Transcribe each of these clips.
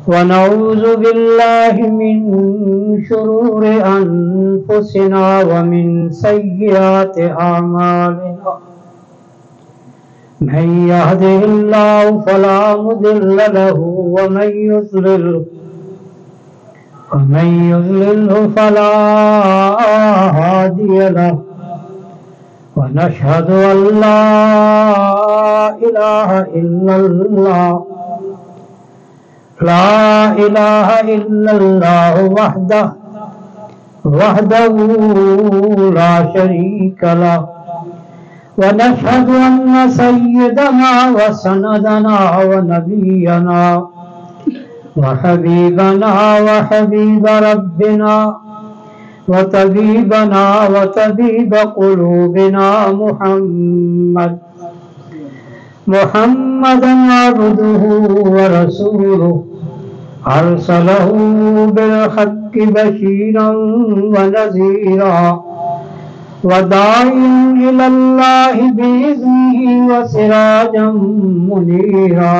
ونعوذ بالله من شرور أنفسنا ومن سيئات أعمالنا من يهده الله فلا مضل له ومن يضلله فلا هادي له ونشهد أن لا إله إلا الله وحده لا شريك له ونشهد أن سيدنا وسندنا ونبينا وحبيبنا وحبيب ربنا وطبيبنا وطبيب قلوبنا محمدا عبده ورسوله أرسله بالحق بشيرا ونذيرا وداعيا إلى الله بإذنه وسراجا منيرا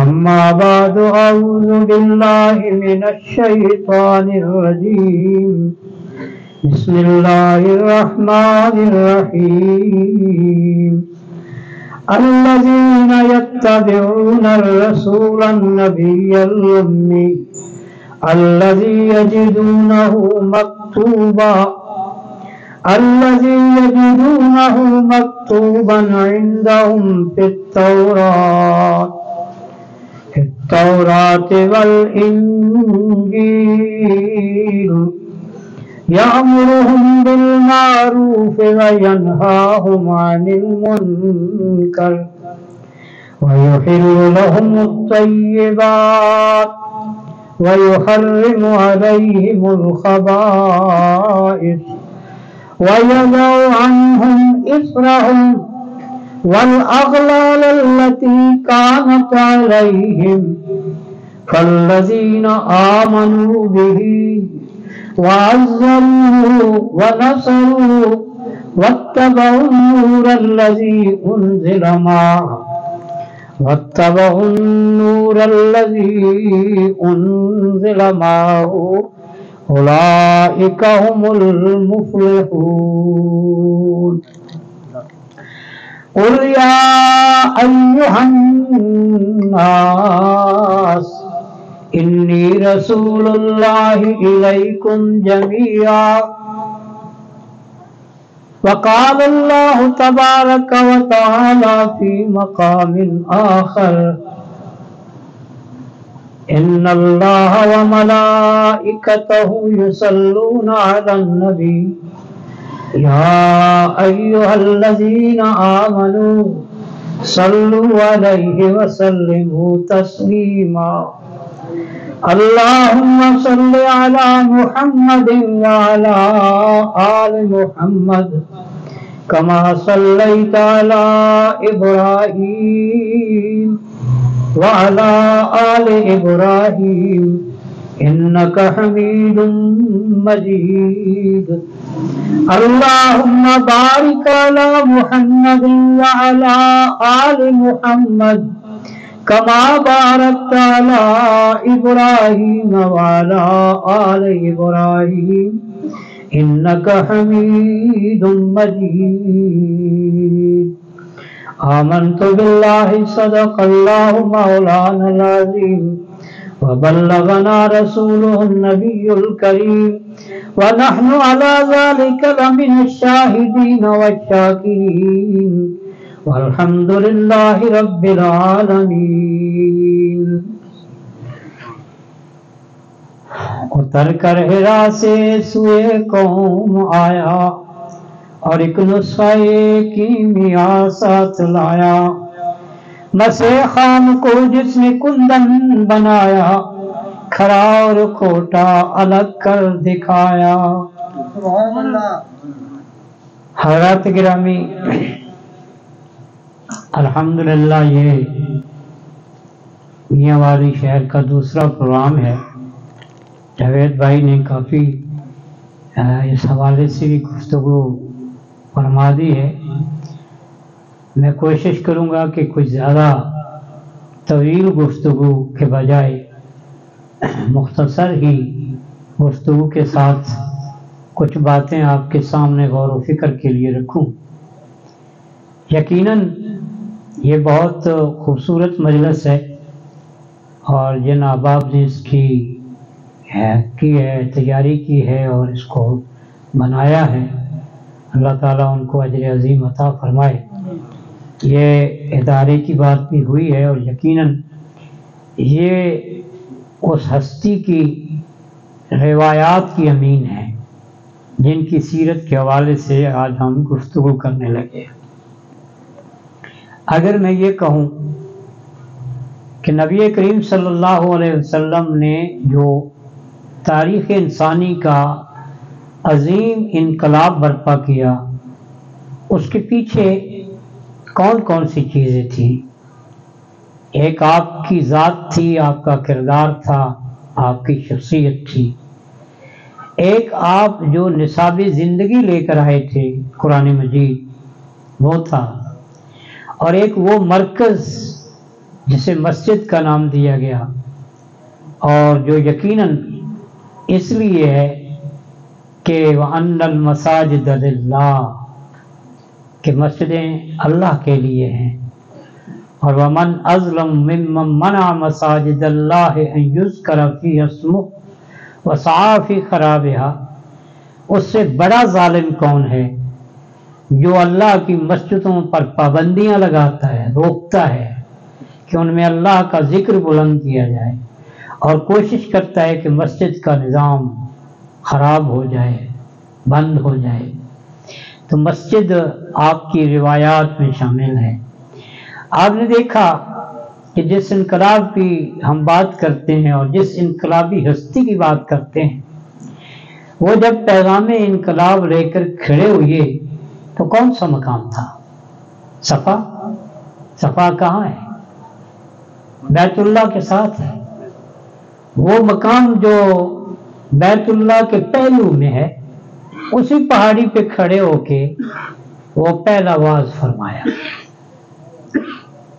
أما بعد أعوذ بالله من الشيطان الرجيم بسم الله الرحمن الرحيم الذين يتبعون الرسول النبي الأمي الذي يجدونه مكتوبا عندهم في التوراة والإنجيل يأمرهم بالمعروف وينهاهم عن المنكر ويحل لهم الطيبات ويحرم عليهم الخبائث ويضع عنهم إصرهم والأغلال التي كانت عليهم فالذين آمنوا به وعزروه ونصروه واتبعوا النور الذي أنزل معه أولئك هم المفلحون قل يا أيها الناس إني رسول الله إليكم جميعا وقال الله تبارك وتعالى في مقام آخر إن الله وملائكته يصلون على النبي يا أيها الذين آمنوا صلوا عليه وسلموا تسليما اللهم صل على محمد وعلى آل محمد كما صليت على إبراهيم وعلى آل إبراهيم إنك حميد مجيد اللهم بارك على محمد وعلى آل محمد كما باركت على إبراهيم وعلى آل إبراهيم إنك حميد مجيد آمنت بالله صدق الله مولانا العظيم وبلغنا رسوله النبي الكريم ونحن على ذلك لمن الشاهدين والشاكرين والحمد لله رب العالمین۔ اتر کر ہرا سے سوئے قوم آیا اور ایک نسخہ کیمیا ساتھ لایا، مسے خام کو جس نے کندن بنایا، کھڑا اور کھوٹا الگ کر دکھایا۔ حضرات گرامی، الحمدللہ یہ میاں والی شہر کا دوسرا پروگرام ہے۔ جاوید بھائی نے کافی اس حوالے سے بھی گفتگو فرما دی ہے۔ میں کوشش کروں گا کہ کچھ زیادہ طویل گفتگو کے بجائے مختصر ہی گفتگو کے ساتھ کچھ باتیں آپ کے سامنے غور و فکر کے لیے رکھوں۔ یقیناً یہ بہت خوبصورت مجلس ہے، اور جن احباب نے اس کی تیاری کی ہے اور اس کو بنایا ہے، اللہ تعالیٰ ان کو اجر عظیم عطا فرمائے۔ یہ ادارے کی بات بھی ہوئی ہے، اور یقیناً یہ اس ہستی کی روایات کی امین ہے جن کی سیرت کے حوالے سے آج ہم گفتگو کرنے لگے۔ اگر میں یہ کہوں کہ نبی کریم صلی اللہ علیہ وسلم نے جو تاریخ انسانی کا عظیم انقلاب برپا کیا، اس کے پیچھے کون کون سی چیزیں تھیں؟ ایک آپ کی ذات تھی، آپ کا کردار تھا، آپ کی شخصیت تھی۔ ایک آپ جو نصاب زندگی لے کر آئے تھے قرآن مجید، وہ تھا، اور ایک وہ مرکز جسے مسجد کا نام دیا گیا، اور جو یقیناً اس لیے ہے کہ وَأَنَّ الْمَسَاجِدَ لِلَّهِ، کہ مسجدیں اللہ کے لیے ہیں، اور وَمَنْ أَظْلَمُ مِمَّنْ مَنَعَ مَسَاجِدَ اللَّهِ أَنْ يُذْكَرَ فِيهَا اسْمُهُ وَسَعَىٰ فِي خَرَابِهَا، اس سے بڑا ظالم کون ہے جو اللہ کی مسجدوں پر پابندیاں لگاتا ہے، روکتا ہے کہ ان میں اللہ کا ذکر بلند کیا جائے، اور کوشش کرتا ہے کہ مسجد کا نظام خراب ہو جائے، بند ہو جائے۔ تو مسجد آپ کی روایات میں شامل ہے۔ آپ نے دیکھا کہ جس انقلاب کی ہم بات کرتے ہیں اور جس انقلابی ہستی کی بات کرتے ہیں، وہ جب پیغام انقلاب لے کر کھڑے ہوئے تو کون سا مقام تھا؟ صفا کہاں ہے؟ بیت اللہ کے ساتھ ہے۔ وہ مقام جو بیت اللہ کے پہلو میں ہے، اسی پہاڑی پہ کھڑے ہو کے وہ پہلا واز فرمایا۔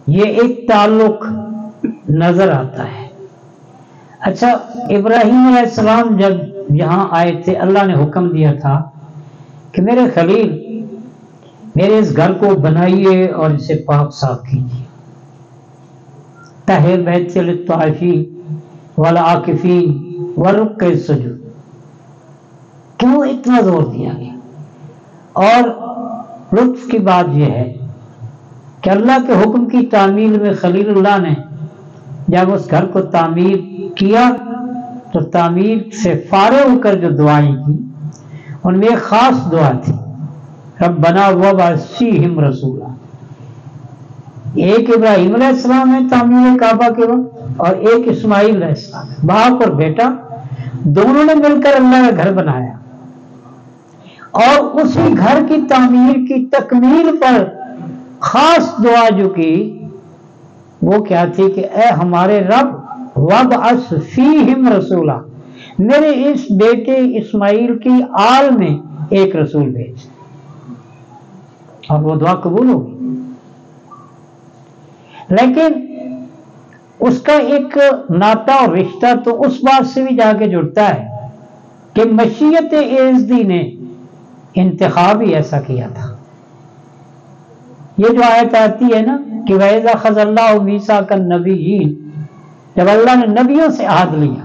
یہ ایک تعلق نظر آتا ہے۔ اچھا، ابراہیم علیہ السلام جب یہاں آئے تھے، اللہ نے حکم دیا تھا کہ میرے خلیل، میرے اس گھر کو بنائیے اور اسے پاک صاف کیجیے۔ طہر بیتی للطائفین والعاکفین والرکع السجود، کیوں اتنا زور دیا گیا؟ اور لطف کی بات یہ ہے کہ اللہ کے حکم کی تعمیل میں خلیل اللہ نے جب اس گھر کو تعمیر کیا تو تعمیر سے فارغ ہو کر جو دعائیں کی، ان میں ایک خاص دعا تھی، ربنا وابعث فیہم رسولا۔ ایک ابراہیم علیہ السلام ہے تعمیر کعبہ کے وقت، اور ایک اسماعیل علیہ السلام، باپ اور بیٹا دونوں نے مل کر اللہ کا گھر بنایا، اور اسی گھر کی تعمیر کی تکمیل پر خاص دعا جو کی وہ کیا تھی کہ اے ہمارے رب، وابعث فیہم رسولا، میرے اس بیٹے اسماعیل کی آل میں ایک رسول بھیج۔ اور وہ دعا قبول ہوگی، لیکن اس کا ایک ناطہ اور رشتہ تو اس بات سے بھی جا کے جڑتا ہے کہ مشیت ایزدی نے انتخاب ہی ایسا کیا تھا۔ یہ جو آیت آتی ہے نا کہ وَإِذَا أَخَذَ اللَّهُ مِيثَاقَ النَّبِيِّينَ، جب اللہ نے نبیوں سے عہد لیا،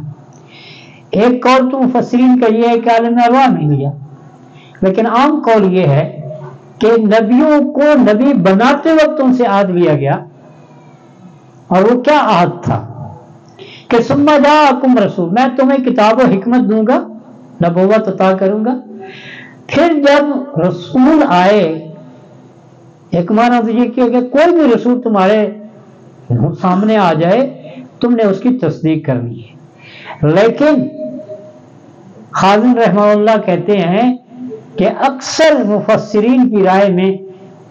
ایک قول تو مفسرین کا یہ ہے کہ عالم ارواح نے لیا، لیکن عام قول یہ ہے کہ نبیوں کو نبی بناتے وقت ان سے عہد لیا گیا، اور وہ کیا عہد تھا کہ ثُمَّ جَاءَكُمْ رَسُولٌ، میں تمہیں کتاب و حکمت دوں گا، نبوت عطا کروں گا، پھر جب رسول آئے، ایک معنی تو یہ کیا کہ کوئی بھی رسول تمہارے سامنے آ جائے تم نے اس کی تصدیق کرنی ہے۔ لیکن خازن رحمہ اللہ کہتے ہیں کہ اکثر مفسرین کی رائے میں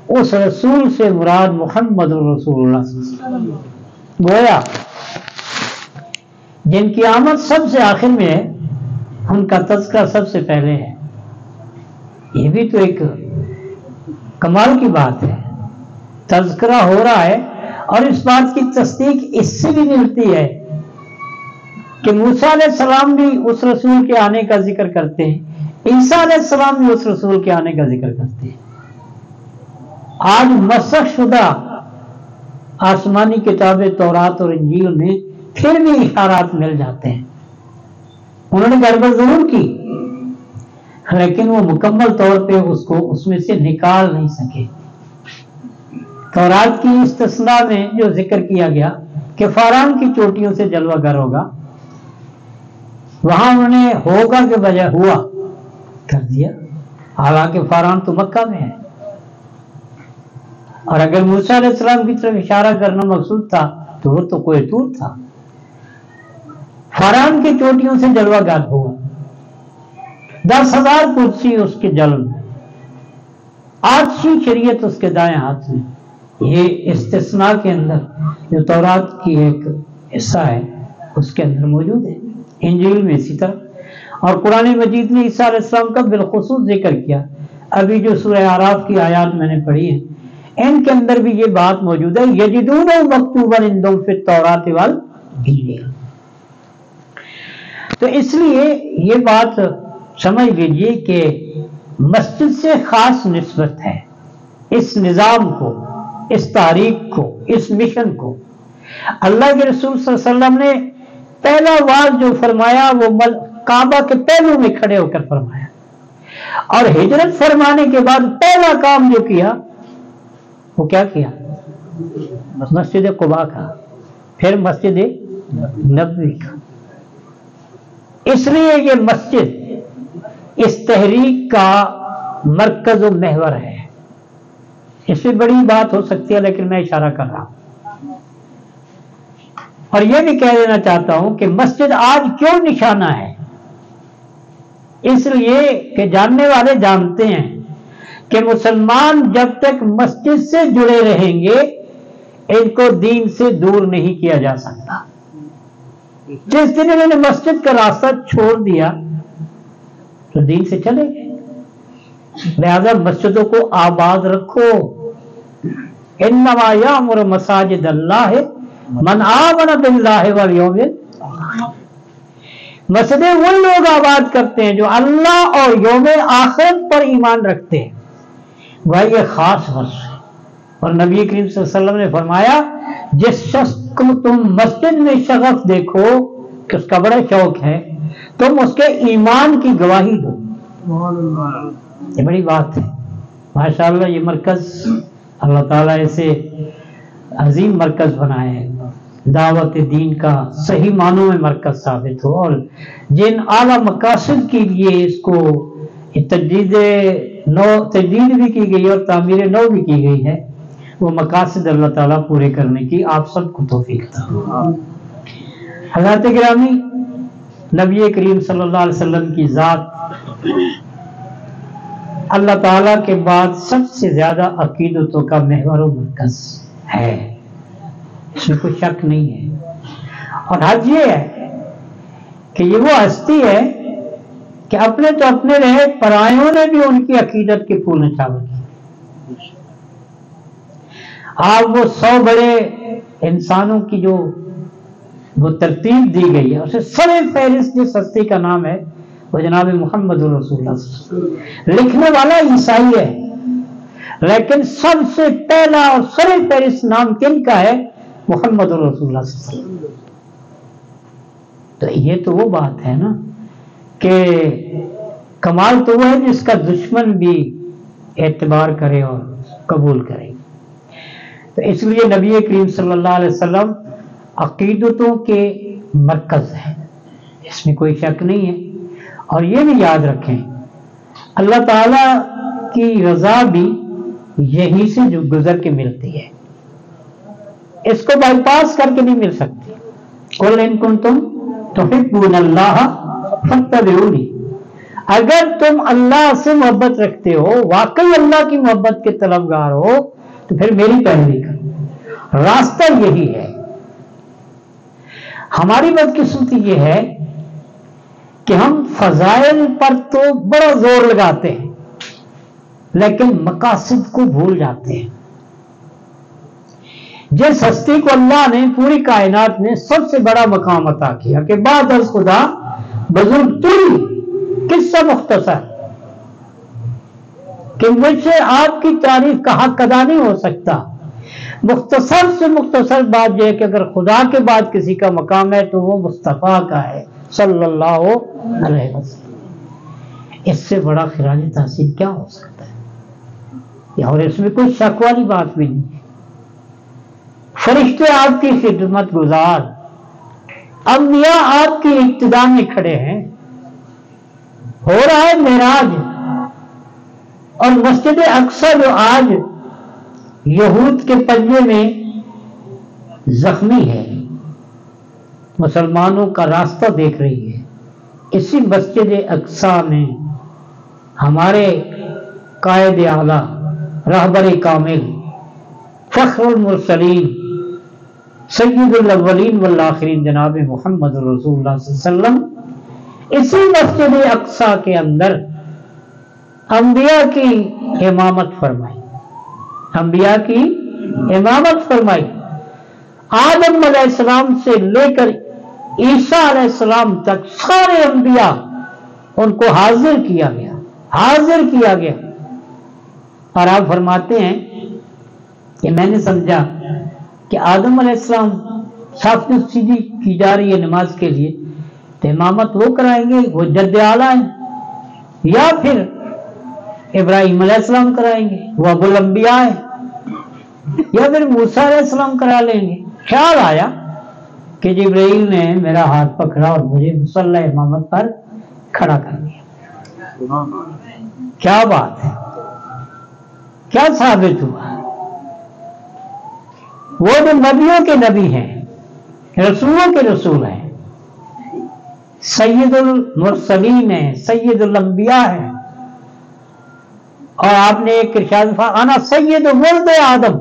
اس رسول سے مراد محمد رسول اللہ صلی اللہ علیہ وسلم، گویا جن کی آمد سب سے آخر میں ہے، ان کا تذکرہ سب سے پہلے ہے۔ یہ بھی تو ایک کمال کی بات ہے، تذکرہ ہو رہا ہے اور اس بات کی تصدیق اس سے بھی ملتی ہے کہ موسیٰ علیہ السلام بھی اس رسول کے آنے کا ذکر کرتے ہیں، عیسیٰ علیہ السلام بھی اس رسول کے آنے کا ذکر کرتے ہیں۔ آج مسخ شدہ آسمانی کتابیں تورات اور انجیل میں پھر بھی اشارات مل جاتے ہیں۔ انہوں نے گڑبڑ ضرور کی، لیکن وہ مکمل طور پہ اس میں سے نکال نہیں سکے۔ تورات کی استثناء میں جو ذکر کیا گیا کہ فاران کی چوٹیوں سے جلوہ گر ہوگا، وہاں انہوں نے ہوگا کے بجائے ہوا کر دیا، حالانکہ فاران تو مکہ میں ہے۔ اور اگر موسیٰ علیہ السلام کی طرف اشارہ کرنا مقصود تھا تو وہ تو کوئی طور تھا، فاران کی چوٹیوں سے جلوہ گر ہوا، 10,000 کرسی اس کے جل میں، آتشی شریعت اس کے دائیں ہاتھ میں۔ یہ استثناء کے اندر جو تورات کی ایک حصہ ہے اس کے اندر موجود ہے، انجیل میں اسی طرح، اور قرآن مجید نے عیسیٰ علیہ السلام کا بالخصوص ذکر کیا۔ ابھی جو سورہ اعراف کی آیات میں نے پڑھی ہیں ان کے اندر بھی یہ بات موجود ہے، یجدون مکتوبا عندہم فی التوراۃ والانجیل۔ تو اس لیے یہ بات سمجھ لیجئے کہ مسجد سے خاص نسبت ہے اس نظام کو، اس تاریخ کو، اس مشن کو۔ اللہ کے رسول صلی اللہ علیہ وسلم نے پہلا واز جو فرمایا وہ کعبہ کے پہلو میں کھڑے ہو کر فرمایا، اور ہجرت فرمانے کے بعد پہلا کام جو کیا وہ کیا کیا؟ مسجد قباء کا، پھر مسجد نبوی کا۔ اس لیے یہ مسجد اس تحریک کا مرکز و محور ہے۔ اس سے بڑی بات ہو سکتی ہے لیکن میں اشارہ کر رہا ہوں، اور یہ بھی کہہ دینا چاہتا ہوں کہ مسجد آج کیوں نشانہ ہے، اس لیے کہ جاننے والے جانتے ہیں کہ مسلمان جب تک مسجد سے جڑے رہیں گے ان کو دین سے دور نہیں کیا جا سکتا۔ جس دن انہوں نے مسجد کا راستہ چھوڑ دیا تو دین سے چلے گئے۔ لہذا مسجدوں کو آباد رکھو۔ انما یامر مساجد اللہ من آمن باللہ والیوم الآخر۔ مسجدیں وہ لوگ آباد کرتے ہیں جو اللہ اور یوم آخرت پر ایمان رکھتے ہیں۔ بھائی یہ خاص وصف ہے، اور نبی کریم صلی اللہ علیہ وسلم نے فرمایا جس شخص کو تم مسجد میں شغف دیکھو کہ اس کا بڑا شوق ہے، تم اس کے ایمان کی گواہی دو۔ یہ بڑی بات ہے۔ ماشاءاللہ یہ مرکز اللہ تعالیٰ اسے عظیم مرکز بنائے ہے، دعوت دین کا صحیح معنوں میں مرکز ثابت ہو، اور جن اعلیٰ مقاصد کے لیے اس کو تجدید بھی کی گئی اور تعمیر نو بھی کی گئی ہے، وہ مقاصد اللہ تعالیٰ پورے کرنے کی آپ سب کو توفیق عطا۔ حضرات گرامی، نبی کریم صلی اللہ علیہ وسلم کی ذات اللہ تعالیٰ کے بعد سب سے زیادہ عقیدتوں کا محور و مرکز ہے، اس میں کوئی شک نہیں ہے۔ اور حج یہ ہے کہ یہ وہ ہستی ہے کہ اپنے تو اپنے رہے، پرائیوں نے بھی ان کی عقیدت کے پھول نچھاور کی۔ آپ وہ 100 بڑے انسانوں کی جو وہ ترتیب دی گئی ہے، اسے سر فہرست جس ہستی کا نام ہے وہ جناب محمد رسول اللہ صلی اللہ علیہ وسلم۔ لکھنے والا عیسائی ہے، لیکن سب سے پہلا اور سر فہرست نام کن کا ہے؟ محمد رسول اللہ صلی اللہ علیہ وسلم۔ تو یہ تو وہ بات ہے نا کہ کمال تو وہ ہے جس کا دشمن بھی اعتبار کرے اور قبول کرے۔ تو اس لیے نبی کریم صلی اللہ علیہ وسلم عقیدتوں کے مرکز ہے، اس میں کوئی شک نہیں ہے۔ اور یہ بھی یاد رکھیں اللہ تعالی کی رضا بھی یہی سے جو گزر کے ملتی ہے، اس کو بائی پاس کر کے نہیں مل سکتی۔ قل ان کنتم تحبون اللہ فاتبعونی، اگر تم اللہ سے محبت رکھتے ہو، واقعی اللہ کی محبت کے طلبگار ہو، تو پھر میری پیروی کرو۔ راستہ یہی ہے۔ ہماری بدقسمتی یہ ہے کہ ہم فضائل پر تو بڑا زور لگاتے ہیں لیکن مقاصد کو بھول جاتے ہیں۔ جس ہستی کو اللہ نے پوری کائنات میں سب سے بڑا مقام عطا کیا کہ بعد از خدا بزرگ تو ہی، قصہ مختصر کہ مجھ سے آپ کی تعریف کا حق ادا نہیں ہو سکتا. مختصر سے مختصر بات یہ ہے کہ اگر خدا کے بعد کسی کا مقام ہے تو وہ مصطفیٰ کا ہے صلی اللہ علیہ وسلم. اس سے بڑا خراج تحسین کیا ہو سکتا ہے؟ اور اس میں کوئی شک والی بات بھی نہیں ہے. فرشتے آپ کی خدمت گزار، انبیاء آپ کی ابتدا میں کھڑے ہیں. ہو رہا ہے معراج، اور مسجد اقصی جو آج یہود کے پنجے میں زخمی ہے، مسلمانوں کا راستہ دیکھ رہی ہے، اسی مسجد اقصی میں ہمارے قائد اعلیٰ، رہبر کامل، فخر المرسلین، سید الاولین والآخرین جناب محمد رسول اللہ صلی اللہ علیہ وسلم اسی مسجد اقصی کے اندر انبیاء کی امامت فرمائی. انبیاء کی امامت فرمائی. آدم علیہ السلام سے لے کر عیسیٰ علیہ السلام تک سارے انبیاء ان کو حاضر کیا گیا، حاضر کیا گیا. اور آپ فرماتے ہیں کہ میں نے سمجھا کہ آدم علیہ السلام صاف سیدھی کی جا رہی ہے نماز کے لیے، تو امامت وہ کرائیں گے، وہ جد اعلیٰ ہیں، یا پھر ابراہیم علیہ السلام کرائیں گے، وہ ابو الانبیاء ہیں، یا پھر موسیٰ علیہ السلام کرا لیں گے. خیال آیا کہ جبرائیل نے میرا ہاتھ پکڑا اور مجھے مصلی امامت پر کھڑا کر دیا. کیا بات ہے، کیا ثابت ہوا؟ وہ جو نبیوں کے نبی ہیں، رسولوں کے رسول ہیں، سید المرسلین ہیں، سید الانبیاء ہیں. اور آپ نے ایک ارشاد فرمایا انا سید ولد آدم،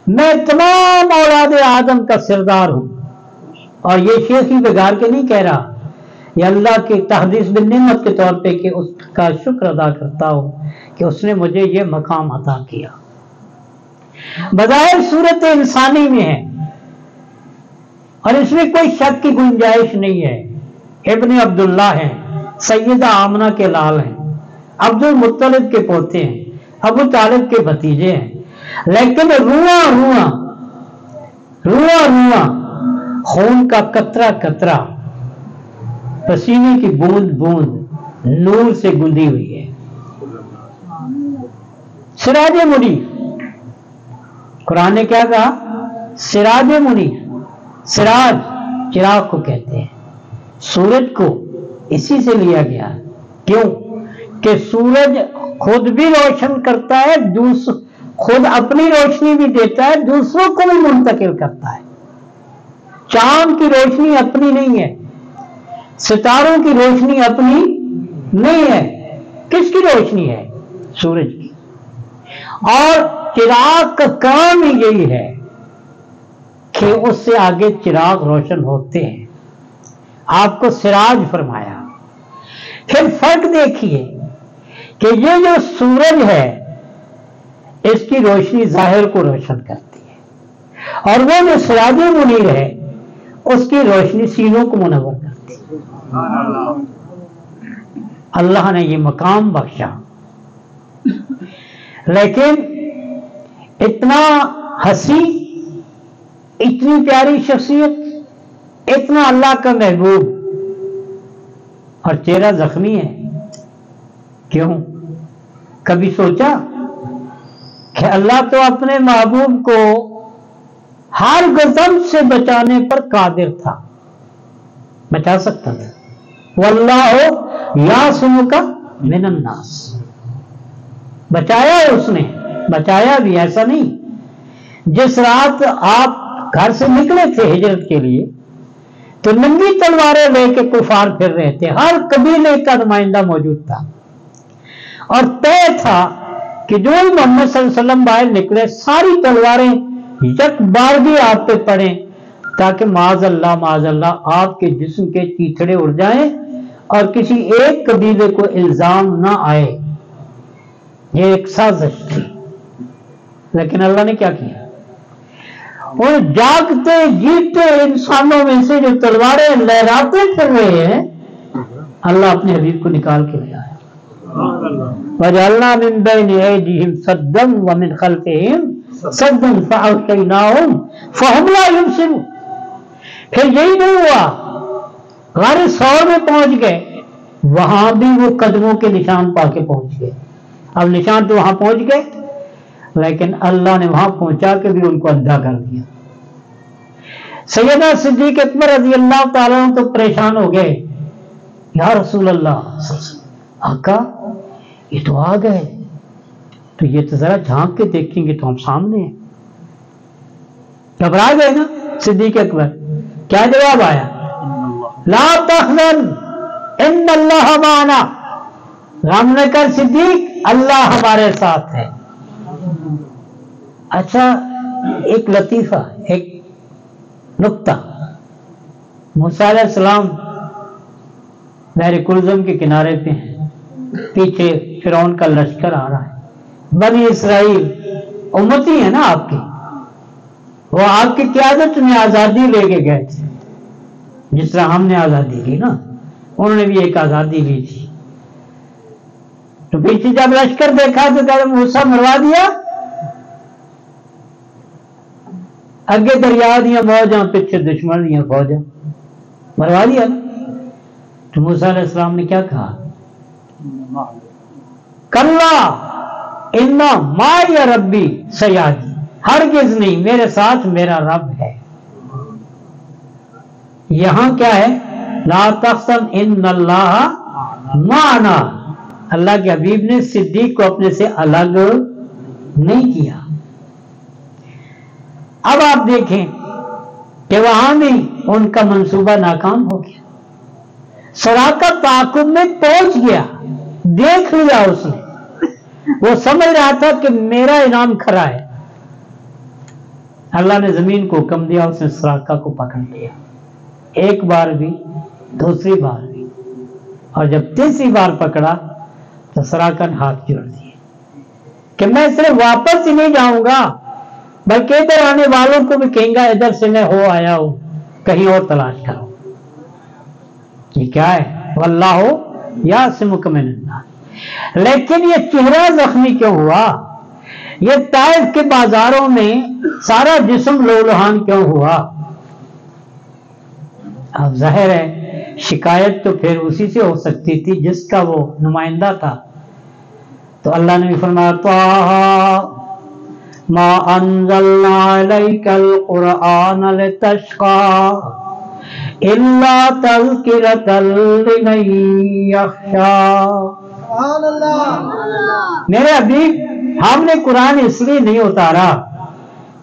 میں تمام اولاد آدم کا سردار ہوں. اور یہ شیخی بگار کے نہیں کہہ رہا، یہ اللہ کی تحدیث بالنعمت کے طور پہ کہ اس کا شکر ادا کرتا ہوں کہ اس نے مجھے یہ مقام عطا کیا. بظاہر صورت انسانی میں ہے اور اس میں کوئی شک کی گنجائش نہیں ہے. ابن عبداللہ ہیں، سیدہ آمنہ کے لال ہیں، عبد المطلب کے پوتے ہیں، ابو طالب کے بھتیجے ہیں. لیکن رواں رواں خون کا قطرہ قطرہ، پسینے کی بوند بوند نور سے گندی ہوئی ہے. سراج منیر، قرآن نے کیا کہا؟ سراج منیر. سراج چراغ کو کہتے ہیں. سورج کو اسی سے لیا گیا. کیوں؟ کہ سورج خود بھی روشن کرتا ہے، خود اپنی روشنی بھی دیتا ہے، دوسروں کو بھی منتقل کرتا ہے. چاند کی روشنی اپنی نہیں ہے، ستاروں کی روشنی اپنی نہیں ہے. کس کی روشنی ہے؟ سورج کی. اور چراغ کا کام ہی یہی ہے کہ اس سے آگے چراغ روشن ہوتے ہیں. آپ کو سراج فرمایا. پھر فرق دیکھیے کہ یہ جو سورج ہے اس کی روشنی ظاہر کو روشن کرتی ہے، اور وہ جو سراج منیر ہے اس کی روشنی سینوں کو منور کرتی ہے. اللہ نے یہ مقام بخشا. لیکن اتنا ہنسی، اتنی پیاری شخصیت، اتنا اللہ کا محبوب، اور چہرہ زخمی ہے. کیوں؟ کبھی سوچا کہ اللہ تو اپنے محبوب کو ہر غضب سے بچانے پر قادر تھا، بچا سکتا تھا. واللہ یعصمک من الناس، بچایا اس نے، بچایا بھی. ایسا نہیں جس رات آپ گھر سے نکلے تھے ہجرت کے لیے تو ننگی تلواریں لے کے کفار پھر رہے تھے، ہر قبیلے کا نمائندہ موجود تھا، اور طے تھا کہ جو محمد صلی اللہ علیہ وسلم باہر نکلے ساری تلواریں یک بارگی آپ پہ پڑیں، تاکہ معاذ اللہ آپ کے جسم کے چیتھڑے اڑ جائیں اور کسی ایک قبیلے کو الزام نہ آئے. یہ ایک سازش تھی. لیکن اللہ نے کیا کیا؟ ان جاگتے جیتے انسانوں میں سے جو تلواریں لہراتے پھر رہے ہیں، اللہ اپنے حبیب کو نکال کے لے آیا۔ وَجَعَلْنَا مِن بَيْنِ أَيْدِيهِمْ سَدًّا وَمِنْ خَلْفِهِمْ سَدًّا فَأَغْشَيْنَاهُمْ فَهُمْ لَا يُبْصِرُونَ۔ پھر یہی نہیں ہوا، غار ثور میں پہنچ گئے، وہاں بھی وہ قدموں کے نشان پا کے پہنچ گئے۔ اب نشان تو وہاں پہنچ گئے، لیکن اللہ نے وہاں پہنچا کے بھی ان کو اندھا کر دیا۔ سیدنا صدیق اکبر رضی اللہ تعالیٰ عنہ تو پریشان ہو گئے، یا رسول اللہ، آقا یہ تو آ گئے، تو یہ تو ذرا جھانک کے دیکھیں گے تو ہم سامنے ہیں۔ گھبرا گئے نا صدیق اکبر، کیا جواب آیا؟ لا تحزن ان اللہ معنا، غم نہ کر صدیق، اللہ ہمارے ساتھ ہے۔ اچھا ایک لطیفہ، ایک نکتہ، موسیٰ علیہ السلام بحر کلزم کے کنارے پہ ہیں، پیچھے فرعون کا لشکر آ رہا ہے، بنی اسرائیل امتی ہے نا آپ کی، وہ آپ کی قیادت میں آزادی لے کے گئے تھے، جس طرح ہم نے آزادی لی نا، انہوں نے بھی ایک آزادی لی تھی۔ تو پیچھے جب لشکر دیکھا تو کہا موسیٰ مروا دیا، اگے دریا دیا موجاں، پیچھے دشمن دیا فوجاں، مروا دیا نا۔ تو موسیٰ علیہ السلام نے کیا کہا؟ کلا انا معی ربی سیہدین، ہرگز نہیں، میرے ساتھ میرا رب ہے۔ یہاں کیا ہے؟ لا تحزن ان اللہ معنا، اللہ کے حبیب نے صدیق کو اپنے سے الگ نہیں کیا۔ اب آپ دیکھیں کہ وہاں بھی ان کا منصوبہ ناکام ہو گیا، سراقہ تعاقب میں پہنچ گیا، دیکھ لیا اس نے، وہ سمجھ رہا تھا کہ میرا انعام کھرا ہے۔ اللہ نے زمین کو حکم دیا، اس نے سراقہ کو پکڑ لیا، ایک بار بھی، دوسری بار بھی، اور جب تیسری بار پکڑا تو سراقہ نے ہاتھ جوڑ دیے کہ میں صرف واپس ہی نہیں جاؤں گا، بلکہ ادھر آنے والوں کو بھی کہیں گا ادھر سے میں ہو آیا ہوں، کہیں اور تلاش کرو۔ یہ کیا ہے؟ واللہ یعصمک من الناس۔ لیکن یہ چہرہ زخمی کیوں ہوا؟ یہ طائف کے بازاروں میں سارا جسم لہولہان کیوں ہوا؟ اب ظاہر ہے شکایت تو پھر اسی سے ہو سکتی تھی جس کا وہ نمائندہ تھا۔ تو اللہ نے بھی فرمایا طٰہٰ ما انزلنا علیک القرآن لتشقیٰ الا تذکرۃ لمن یخشیٰ۔ میرے حبیب، ہم نے قرآن اس لیے نہیں اتارا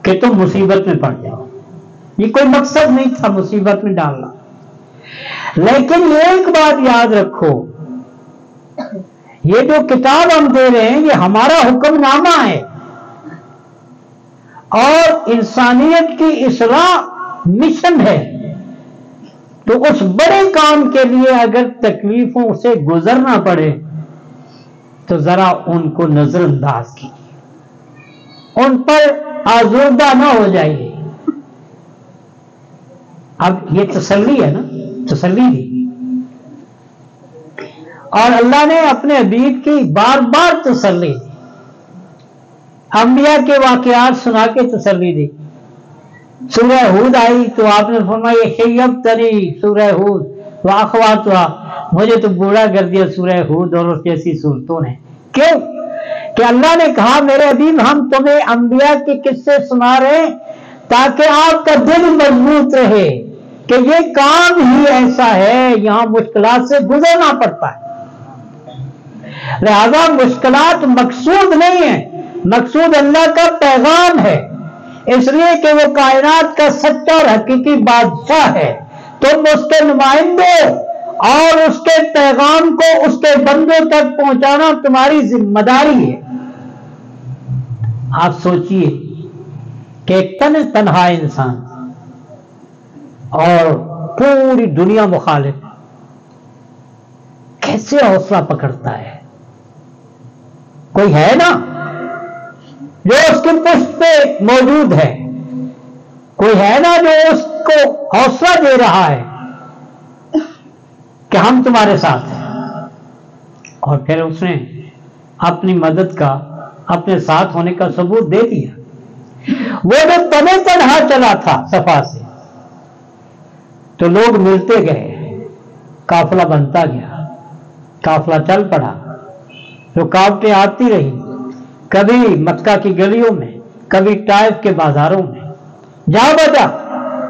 کہ تم مصیبت میں پڑ جاؤ، یہ کوئی مقصد نہیں تھا مصیبت میں ڈالنا، لیکن ایک بات یاد رکھو، یہ جو کتاب ہم دے رہے ہیں یہ ہمارا حکم نامہ ہے، اور انسانیت کی اصلاح مشن ہے، تو اس بڑے کام کے لیے اگر تکلیفوں سے گزرنا پڑے تو ذرا ان کو نظر انداز کیجیے، ان پر آزردہ نہ ہو جائیے۔ اب یہ تسلی ہے نا، تسلی دی، اور اللہ نے اپنے حبیب کی بار بار تسلی دی، انبیاء کے واقعات سنا کے تسلی دی۔ سورہ ہود آئی تو آپ نے فرمایا شیبتنی سورہ ہود واخواتھا، مجھے تو بوڑھا کر دیا سورہ ہود اور اس جیسی صورتوں نے۔ کیوں؟ کہ اللہ نے کہا میرے حبیب ہم تمہیں انبیاء کے قصے سنا رہے ہیں تاکہ آپ کا دل مضبوط رہے کہ یہ کام ہی ایسا ہے، یہاں مشکلات سے گزرنا پڑتا ہے، لہذا مشکلات مقصود نہیں ہے، مقصود اللہ کا پیغام ہے، اس لیے کہ وہ کائنات کا سچا اور حقیقی بادشاہ ہے، تم اس کے نمائندے اور اس کے پیغام کو اس کے بندوں تک پہنچانا تمہاری ذمہ داری ہے۔ آپ سوچئے کہ ایک تنہا انسان اور پوری دنیا مخالف کیسے حوصلہ پکڑتا ہے؟ کوئی ہے نا جو اس کی پشت پہ موجود ہے، کوئی ہے نا جو اس کو حوصلہ دے رہا ہے کہ ہم تمہارے ساتھ ہیں؟ اور پھر اس نے اپنی مدد کا، اپنے ساتھ ہونے کا ثبوت دے دیا۔ وہ جو تنے تنہا چلا تھا صفا سے، تو لوگ ملتے گئے، قافلہ بنتا گیا، قافلہ چل پڑا، رکاوٹیں آتی رہی، کبھی مکہ کی گلیوں میں، کبھی طائف کے بازاروں میں، جا بجا،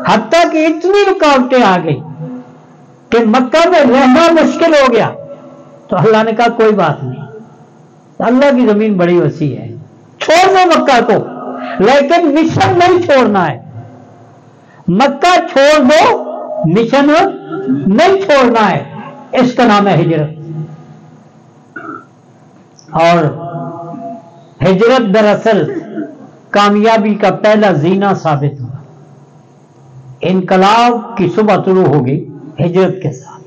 حتیٰ کہ اتنی رکاوٹیں آ گئی کہ مکہ میں رہنا مشکل ہو گیا۔ تو اللہ نے کہا کوئی بات نہیں، اللہ کی زمین بڑی وسیع ہے، چھوڑ دو مکہ کو، لیکن مشن نہیں چھوڑنا ہے۔ مکہ چھوڑ دو، مشن نہیں چھوڑنا ہے۔ اس کا نام ہے ہجرت۔ اور ہجرت دراصل کامیابی کا پہلا زینہ ثابت ہوا۔ انقلاب کی صبح طلوع ہوگی ہجرت کے ساتھ۔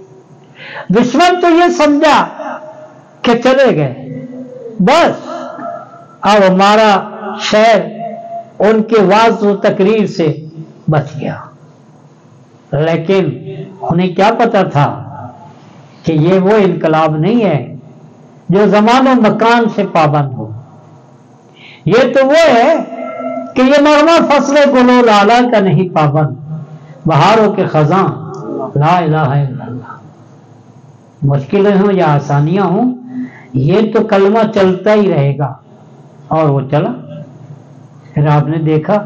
دشمن تو یہ سمجھا کہ چلے گئے، بس اب ہمارا شہر ان کے وعظ و تقریر سے بچ گیا، لیکن انہیں کیا پتا تھا کہ یہ وہ انقلاب نہیں ہے جو زمان و مکان سے پابند ہو۔ یہ تو وہ ہے کہ یہ نغمہ فصل گل و لالا کا نہیں پابند، بہاروں کے خزاں لا الہ الا اللہ۔ مشکلیں ہوں یا آسانیاں ہوں، یہ تو کلمہ چلتا ہی رہے گا۔ اور وہ چلا۔ پھر آپ نے دیکھا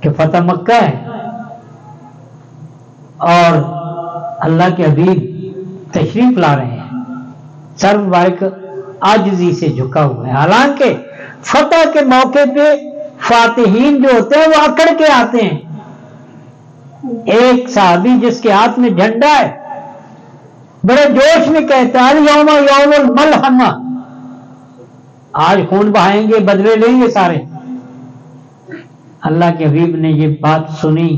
کہ فتح مکہ ہے اور اللہ کے حبیب تشریف لا رہے ہیں، سر بائک عاجزی سے جھکا ہوا ہے۔ حالانکہ فتح کے موقع پہ فاتحین جو ہوتے ہیں وہ اکڑ کے آتے ہیں۔ ایک صحابی جس کے ہاتھ میں جھنڈا ہے بڑے جوش میں کہتا ہے یوم یوم الملحمہ، آج خون بہائیں گے، بدلے لیں گے سارے۔ اللہ کے حبیب نے یہ بات سنی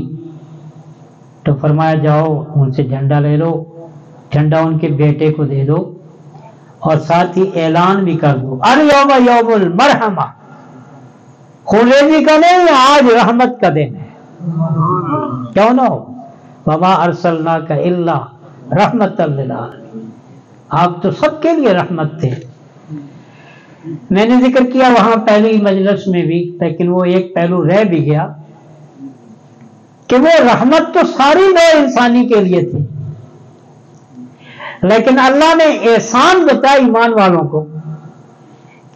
تو فرمایا جاؤ ان سے جھنڈا لے لو، جھنڈا ان کے بیٹے کو دے دو، اور ساتھ ہی اعلان بھی کر دو الیوم یوم المرحمہ، خونریزی کا نہیں، آج رحمت کا دن ہے۔ کیوں نہ ہو، وما ارسلناک الا رحمت للعالمین، آپ تو سب کے لیے رحمت تھے۔ میں نے ذکر کیا وہاں پہلی مجلس میں بھی، لیکن وہ ایک پہلو رہ بھی گیا کہ وہ رحمت تو ساری نوع انسانی کے لیے تھی، لیکن اللہ نے احسان بتایا ایمان والوں کو،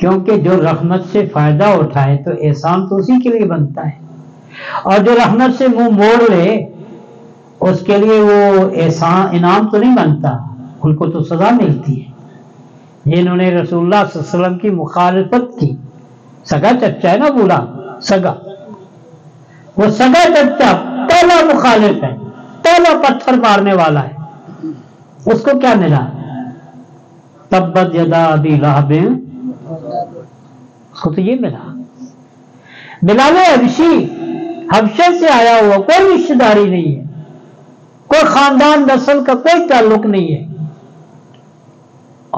کیونکہ جو رحمت سے فائدہ اٹھائے تو احسان تو اسی کے لیے بنتا ہے، اور جو رحمت سے منہ موڑ لے اس کے لیے وہ احسان انعام تو نہیں بنتا، ان کو تو سزا ملتی ہے۔ جنہوں نے رسول اللہ صلی اللہ علیہ وسلم کی مخالفت کی، سگا چچا ہے نا، بولا سگا، وہ سگا چچا پہلا مخالف ہے، پہلا پتھر مارنے والا ہے، اس کو کیا ملا؟ تبت یدا ابی لہب، اس کو تو یہ ملا۔ بلال حبشی، حبشہ سے آیا ہوا، کوئی رشتہ داری نہیں ہے، کوئی خاندان نسل کا کوئی تعلق نہیں ہے،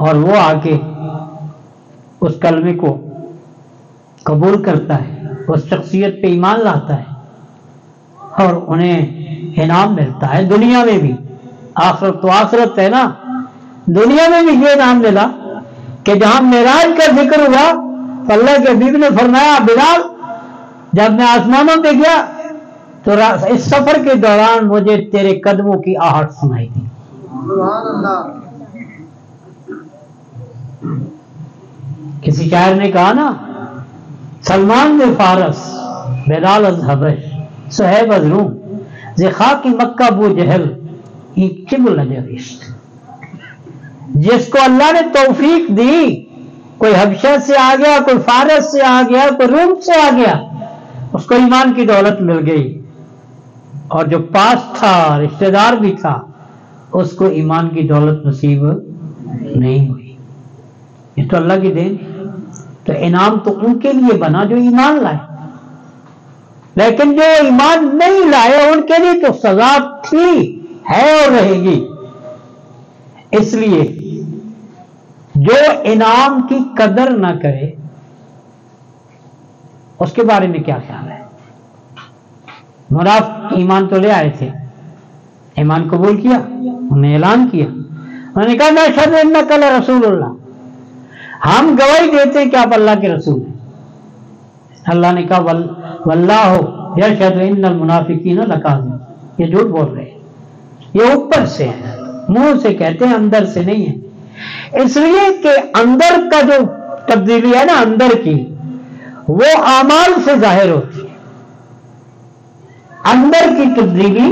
اور وہ آ کے اس کلمے کو قبول کرتا ہے، اس شخصیت پہ ایمان لاتا ہے، اور انہیں انعام ملتا ہے دنیا میں بھی۔ آخرت تو آخرت ہے نا، دنیا میں بھی یہ انعام ملا کہ جہاں معراج کا ذکر ہوا تو اللہ کے حبیب نے فرمایا بلال، جب میں آسمانوں پہ گیا تو اس سفر کے دوران مجھے تیرے قدموں کی آہٹ سنائی دی۔ سبحان اللہ۔ کسی شاعر نے کہا نا، سلمان نے فارس، بلال از حبش، صہیب از روم، زخاک مکہ بو جہل جس کو اللہ نے توفیق دی، کوئی حبشہ سے آ گیا، کوئی فارس سے آ گیا، کوئی روم سے آ گیا، اس کو ایمان کی دولت مل گئی، اور جو پاس تھا رشتہ دار بھی تھا اس کو ایمان کی دولت نصیب نہیں ہوئی۔ یہ تو اللہ کی دین ہے۔ تو انعام تو ان کے لیے بنا جو ایمان لائے، لیکن جو ایمان نہیں لائے ان کے لیے تو سزا تھی، ہے اور رہے گی۔ اس لیے جو انعام کی قدر نہ کرے اس کے بارے میں کیا خیال ہے؟ منافق ایمان تو لے آئے تھے، ایمان قبول کیا، انہوں نے اعلان کیا، انہوں نے کہا نشہد انک لرسول اللہ، ہم گواہی دیتے ہیں کہ آپ اللہ کے رسول ہیں۔ اللہ نے کہا واللہ یشہد ان المنافقین لکاذبون، یہ جھوٹ بول رہے ہیں، یہ اوپر سے ہے، منہ سے کہتے ہیں، اندر سے نہیں ہے۔ اس لیے کہ اندر کا جو تبدیلی ہے نا اندر کی، وہ اعمال سے ظاہر ہوتی ہے، اندر کی تبدیلی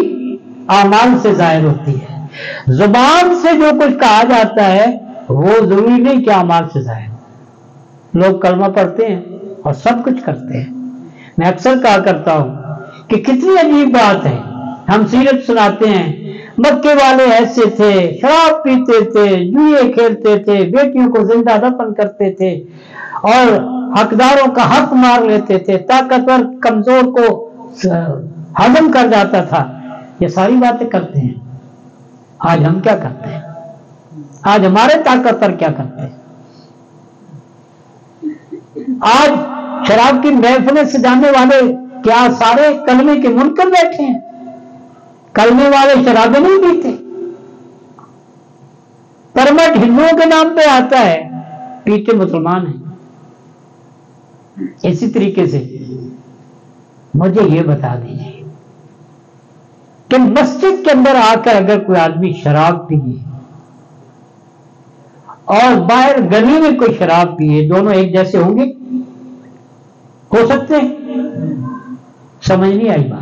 اعمال سے ظاہر ہوتی ہے۔ زبان سے جو کچھ کہا جاتا ہے وہ ضروری نہیں کہ اعمال سے ظاہر ہو۔ لوگ کلمہ پڑھتے ہیں اور سب کچھ کرتے ہیں۔ میں اکثر کہا کرتا ہوں کہ کتنی عجیب بات ہے، ہم سیرت سناتے ہیں مکے والے ایسے تھے، شراب پیتے تھے، جوئے کھیلتے تھے، بیٹیوں کو زندہ دفن کرتے تھے اور حقداروں کا حق مار لیتے تھے، طاقتور کمزور کو ہضم کر جاتا تھا۔ یہ ساری باتیں کرتے ہیں۔ آج ہم کیا کرتے ہیں؟ آج ہمارے طاقتور کیا کرتے ہیں؟ آج شراب کی محفلیں سجانے والے کیا سارے کلمے کے منکر بیٹھے ہیں؟ کلمے والے شرابیں نہیں پیتے۔ پرمٹ ہندوؤں کے نام پہ آتا ہے، پیتے مسلمان ہیں۔ اسی طریقے سے مجھے یہ بتا دیجیے کہ مسجد کے اندر آ کر اگر کوئی آدمی شراب پیے اور باہر گلی میں کوئی شراب پیے، دونوں ایک جیسے ہوں گے؟ ہو سکتے ہیں؟ سمجھ نہیں آئی بات۔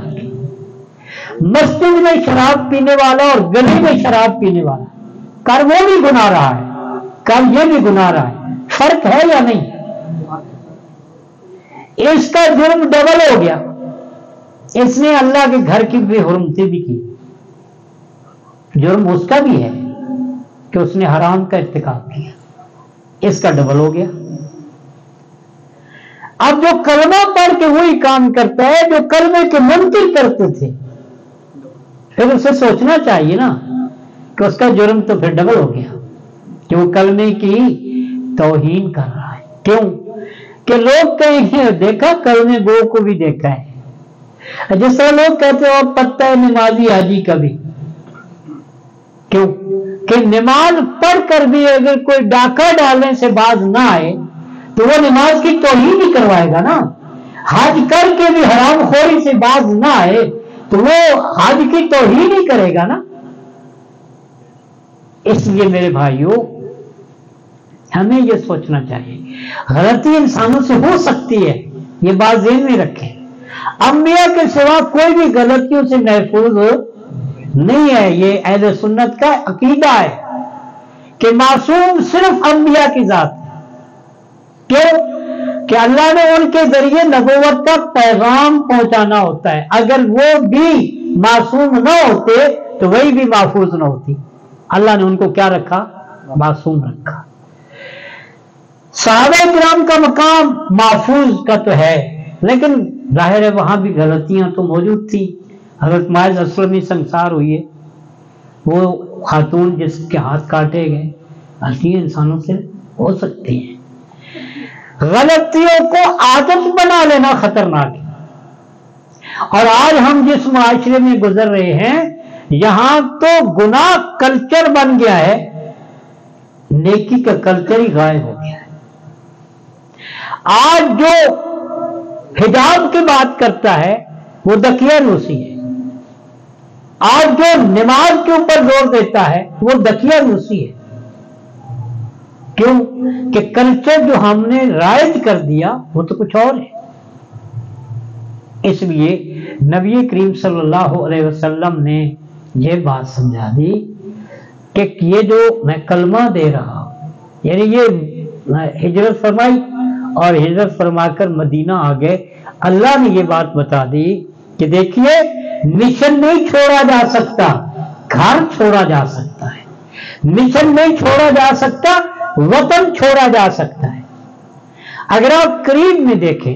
مسجد میں شراب پینے والا اور گلی میں شراب پینے والا، کر وہ بھی گناہ رہا ہے، کر یہ بھی گناہ رہا ہے، فرق ہے یا نہیں؟ اس کا جرم ڈبل ہو گیا، اس نے اللہ کے گھر کی بے حرمتی بھی کی، جرم اس کا بھی ہے کہ اس نے حرام کا ارتکاب کیا، اس کا ڈبل ہو گیا۔ اب جو کلمہ پڑھ کے وہی کام کرتا ہے جو کلمے کے منکر کرتے تھے، پھر اسے سوچنا چاہیے نا کہ اس کا جرم تو پھر ڈبل ہو گیا کہ وہ کلمے کی توہین کر رہا ہے۔ کیوں کہ لوگ کہیں گے دیکھا کلمے گو کو بھی دیکھا ہے، جس طرح لوگ کہتے ہیں وہ پتہ ہے نمازی حاجی کا بھی۔ کیوں کہ نماز پڑھ کر بھی اگر کوئی ڈاکہ ڈالنے سے باز نہ آئے تو وہ نماز کی توہین ہی کروائے گا نا۔ حج کر کے بھی حرام خوری سے باز نہ آئے تو وہ حج کی توہین ہی کرے گا نا۔ اس لیے میرے بھائیوں ہمیں یہ سوچنا چاہیے، غلطی انسانوں سے ہو سکتی ہے، یہ بات ذہن میں رکھیں۔ انبیاء کے سوا کوئی بھی غلطیوں سے محفوظ نہیں ہے۔ یہ اہل سنت کا عقیدہ ہے کہ معصوم صرف انبیاء کی ذات ہے۔ کیوں کہ اللہ نے ان کے ذریعے نبوت کا پیغام پہنچانا ہوتا ہے، اگر وہ بھی معصوم نہ ہوتے تو وہی بھی محفوظ نہ ہوتی۔ اللہ نے ان کو کیا رکھا؟ معصوم رکھا۔ صحابہ کرام کا مقام محفوظ کا تو ہے، لیکن ظاہر ہے وہاں بھی غلطیاں تو موجود تھی۔ حضرت ماعز اسلمی سنسار ہوئی ہے، وہ خاتون جس کے ہاتھ کاٹے گئے، غلطیاں انسانوں سے ہو سکتی ہیں۔ غلطیوں کو عادت بنا لینا خطرناک ہے، اور آج ہم جس معاشرے میں گزر رہے ہیں یہاں تو گناہ کلچر بن گیا ہے، نیکی کا کلچر ہی غائب ہو گیا ہے۔ آج جو حجاب کی بات کرتا ہے وہ دقیانوسی ہے، آج جو نماز کے اوپر زور دیتا ہے وہ دقیانوسی ہے۔ کیوں کہ کلچر جو ہم نے رائج کر دیا وہ تو کچھ اور ہے۔ اس لیے نبی کریم صلی اللہ علیہ وسلم نے یہ بات سمجھا دی کہ یہ جو میں کلمہ دے رہا ہوں، یعنی یہ ہجرت فرمائی اور ہجرت فرما کر مدینہ آ گئے، اللہ نے یہ بات بتا دی کہ دیکھیے مشن نہیں چھوڑا جا سکتا، گھر چھوڑا جا سکتا ہے، مشن نہیں چھوڑا جا سکتا، وطن چھوڑا جا سکتا ہے۔ اگر آپ قریب میں دیکھیں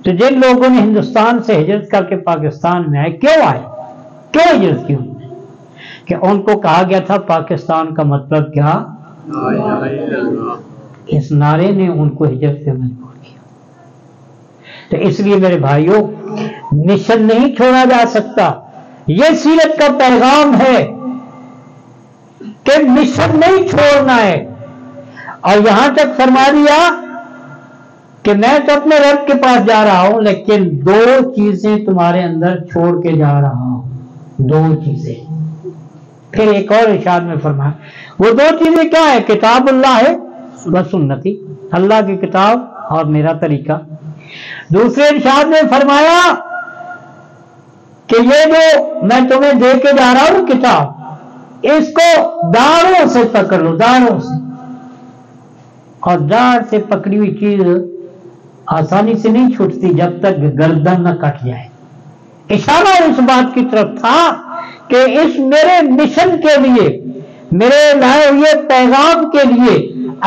تو جن لوگوں نے ہندوستان سے ہجرت کر کے پاکستان میں آئے، کیوں آئے، کیوں ہجرت کی؟ کہ ان کو کہا گیا تھا پاکستان کا مطلب کیا؟ اس نعرے نے ان کو ہجرت سے مجبور کیا۔ تو اس لیے میرے بھائیوں مشن نہیں چھوڑا جا سکتا. یہ سیرت کا پیغام ہے کہ مشن نہیں چھوڑنا ہے. اور یہاں تک فرما دیا کہ میں تو اپنے رب کے پاس جا رہا ہوں، لیکن 2 چیزیں تمہارے اندر چھوڑ کے جا رہا ہوں. 2 چیزیں. پھر ایک اور ارشاد میں فرمایا وہ 2 چیزیں کیا ہے؟ کتاب اللہ ہے و سنتی، اللہ کی کتاب اور میرا طریقہ. دوسرے ارشاد میں فرمایا کہ یہ جو میں تمہیں دے کے جا رہا ہوں کتاب، اس کو داڑوں سے پکڑ لو، داڑوں سے. اور داڑھ سے پکڑی ہوئی چیز آسانی سے نہیں چھوٹتی جب تک گردن نہ کٹ جائے. اشارہ اس بات کی طرف تھا کہ اس میرے مشن کے لیے، میرے لائے ہوئے پیغام کے لیے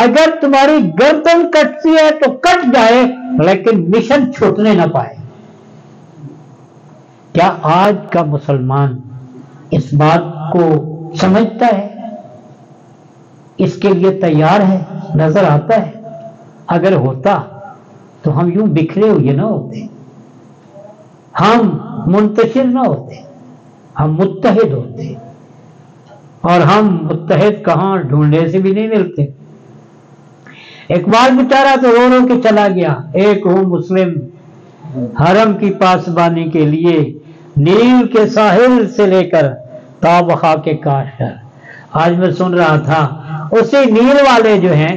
اگر تمہاری گردن کٹتی ہے تو کٹ جائے، لیکن مشن چھوٹنے نہ پائے. کیا آج کا مسلمان اس بات کو سمجھتا ہے؟ اس کے لیے تیار ہے؟ نظر آتا ہے؟ اگر ہوتا تو ہم یوں بکھرے ہوئے نہ ہوتے، ہم منتشر نہ ہوتے، ہم متحد ہوتے. اور ہم متحد کہاں؟ ڈھونڈنے سے بھی نہیں ملتے. اقبال بیچارہ تو رو رو کے چلا گیا. ایک ہوں مسلم حرم کی پاسبانی کے لیے، نیل کے ساحل سے لے کر تا بخا کے کاشگر. آج میں سن رہا تھا اسی نیل والے جو ہیں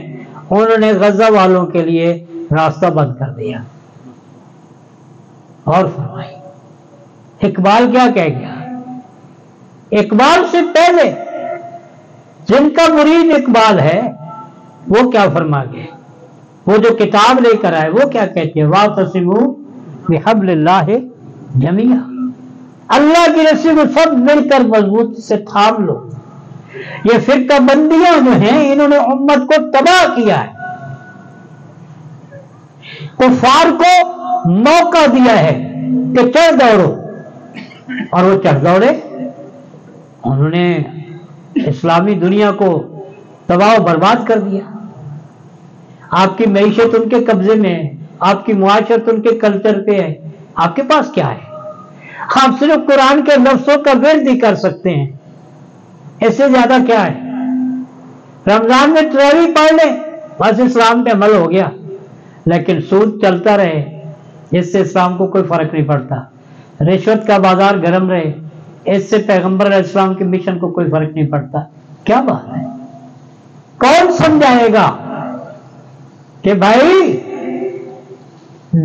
انہوں نے غزہ والوں کے لیے راستہ بند کر دیا. اور فرمائی اقبال کیا کہہ گیا؟ اقبال سے پہلے جن کا مرید اقبال ہے وہ کیا فرما گئے؟ وہ جو کتاب لے کر آئے وہ کیا کہتے ہیں؟ وَاعْتَصِمُوا بِحَبْلِ اللَّهِ جَمِيعًا، اللہ کی رسی کو سب مل کر مضبوط سے تھام لو. یہ فرقہ بندیاں جو ہیں انہوں نے امت کو تباہ کیا ہے، کفار کو موقع دیا ہے کہ چڑھ دوڑو، اور وہ چڑھ دوڑے. انہوں نے اسلامی دنیا کو تباہ و برباد کر دیا. آپ کی معیشت ان کے قبضے میں ہے، آپ کی معاشرت ان کے کلچر پہ ہے. آپ کے پاس کیا ہے؟ آپ صرف قرآن کے لفظوں کا ورد ہی کر سکتے ہیں، اس سے زیادہ کیا ہے؟ رمضان میں تراویح پڑھ لیں، بس اسلام پہ عمل ہو گیا. لیکن سود چلتا رہے، اس سے اسلام کو کوئی فرق نہیں پڑتا. رشوت کا بازار گرم رہے، اس سے پیغمبر علیہ السلام کے مشن کو کوئی فرق نہیں پڑتا. کیا بات ہے؟ کون سمجھائے گا کہ بھائی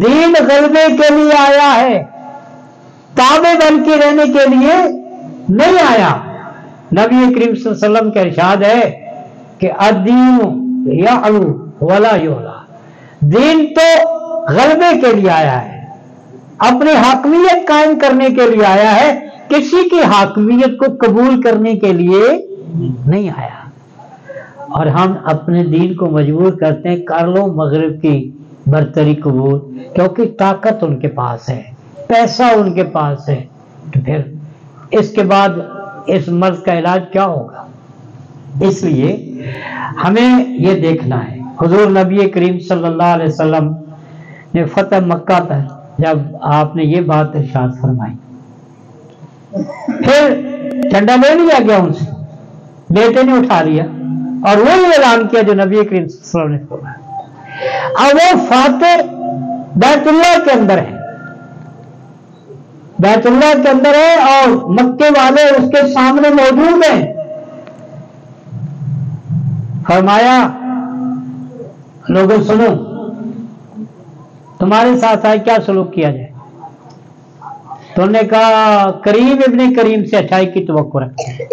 دین غلبے کے لیے آیا ہے، تابع بن کے رہنے کے لیے نہیں آیا. نبی کریم صلی اللہ علیہ وسلم کا ارشاد ہے کہ الدین یعلو ولا یعلا، دین تو غلبے کے لیے آیا ہے، اپنی حاکمیت قائم کرنے کے لیے آیا ہے، کسی کی حاکمیت کو قبول کرنے کے لیے نہیں آیا. اور ہم اپنے دین کو مجبور کرتے ہیں کر لو مغرب کی برتری قبول، کیونکہ طاقت ان کے پاس ہے، پیسہ ان کے پاس ہے. تو پھر اس کے بعد اس مرض کا علاج کیا ہوگا؟ اس لیے ہمیں یہ دیکھنا ہے. حضور نبی کریم صلی اللہ علیہ وسلم نے فتح مکہ پر جب آپ نے یہ بات ارشاد فرمائی، پھر جھنڈا لے لیا گیا ان سے، بیٹے نے اٹھا لیا اور وہی اعلان کیا جو نبی کریم صلی اللہ علیہ وسلم نے فرمایا. اب وہ فاتح بیت اللہ کے اندر ہے، بیت اللہ کے اندر ہے اور مکے والے اس کے سامنے موجود ہیں. فرمایا لوگوں سنو، تمہارے ساتھ آئے کیا سلوک کیا جائے؟ تو انہوں نے کہا کریم ابن کریم سے اچھائی کی توقع رکھتے ہیں.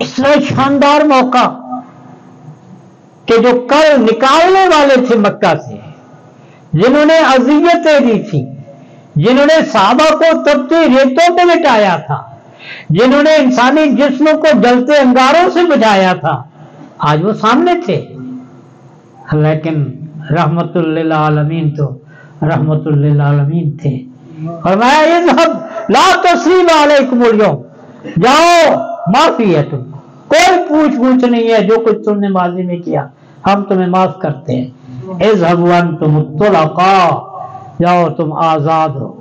اس لیے شاندار موقع کہ جو کل نکالنے والے تھے مکہ سے، جنہوں نے اذیتیں دی تھی، جنہوں نے صحابہ کو تپتی ریتوں پہ لٹایا تھا، جنہوں نے انسانی جسموں کو جلتے انگاروں سے بجھایا تھا، آج وہ سامنے تھے. لیکن رحمت للعالمین تو رحمت للعالمین تھے. فرمایا اذهب لا تثریب علیکم اليوم، جاؤ معافی ہے، تم کوئی پوچھ گچھ نہیں ہے، جو کچھ تم نے ماضی میں کیا ہم تمہیں معاف کرتے ہیں. اذهبوا انتم الطلقاء، جاؤ تم آزاد ہو.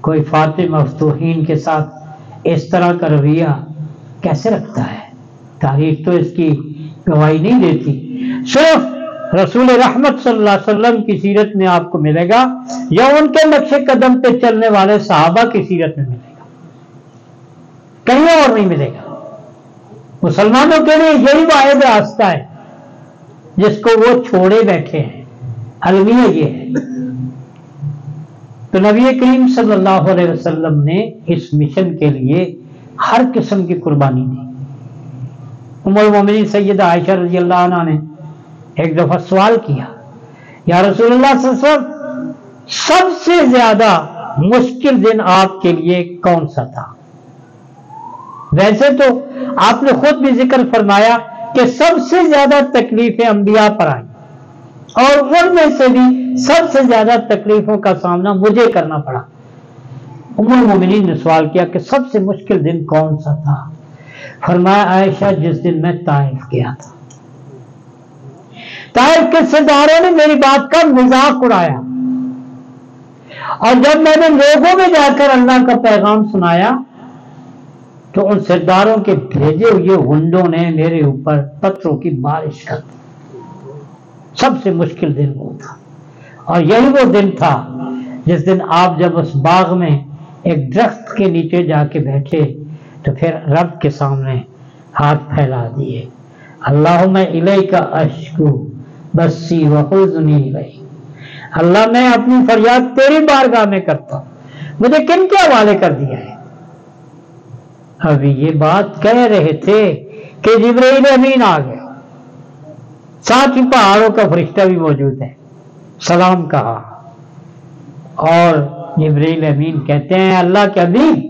کوئی فاتح مفتوحین کے ساتھ اس طرح کا رویہ کیسے رکھتا ہے؟ تاریخ تو اس کی گواہی نہیں دیتی. صرف رسول رحمت صلی اللہ علیہ وسلم کی سیرت میں آپ کو ملے گا یا ان کے نقش قدم پہ چلنے والے صحابہ کی سیرت میں ملے گا، کہیں اور نہیں ملے گا. مسلمانوں کے لیے یہی واحد راستہ ہے جس کو وہ چھوڑے بیٹھے ہیں. المیہ یہ ہے. تو نبی کریم صلی اللہ علیہ وسلم نے اس مشن کے لیے ہر قسم کی قربانی دی. ام المومنین سیدہ عائشہ رضی اللہ عنہ نے ایک دفعہ سوال کیا، یا رسول اللہ صلی اللہ علیہ وسلم سب سے زیادہ مشکل دن آپ کے لیے کون سا تھا؟ ویسے تو آپ نے خود بھی ذکر فرمایا کہ سب سے زیادہ تکلیفیں انبیاء پر آئیں اور ان میں سے بھی سب سے زیادہ تکلیفوں کا سامنا مجھے کرنا پڑا. ام المومنین نے سوال کیا کہ سب سے مشکل دن کون سا تھا؟ فرمایا عائشہ جس دن میں طائف گیا تھا. طائف کے سرداروں نے میری بات کا مذاق اڑایا اور جب میں نے لوگوں میں جا کر اللہ کا پیغام سنایا تو ان سرداروں کے بھیجے ہوئے ہنڈوں نے میرے اوپر پتھروں کی بارش کر دی. سب سے مشکل دن وہ تھا. اور یہی وہ دن تھا جس دن آپ جب اس باغ میں ایک درخت کے نیچے جا کے بیٹھے تو پھر رب کے سامنے ہاتھ پھیلا دیے، اللہم الیک اشکو بسی وحزنی الیک. اللہ میں اپنی فریاد تیری بارگاہ میں کرتا ہوں، مجھے کن کے حوالے کر دیا ہے؟ ابھی یہ بات کہہ رہے تھے کہ جبرائیل امین آ گئے، ساتھ ہی پہاڑوں کا فرشتہ بھی موجود ہے. سلام کہا اور جبرائیل امین کہتے ہیں اللہ کے حبیب،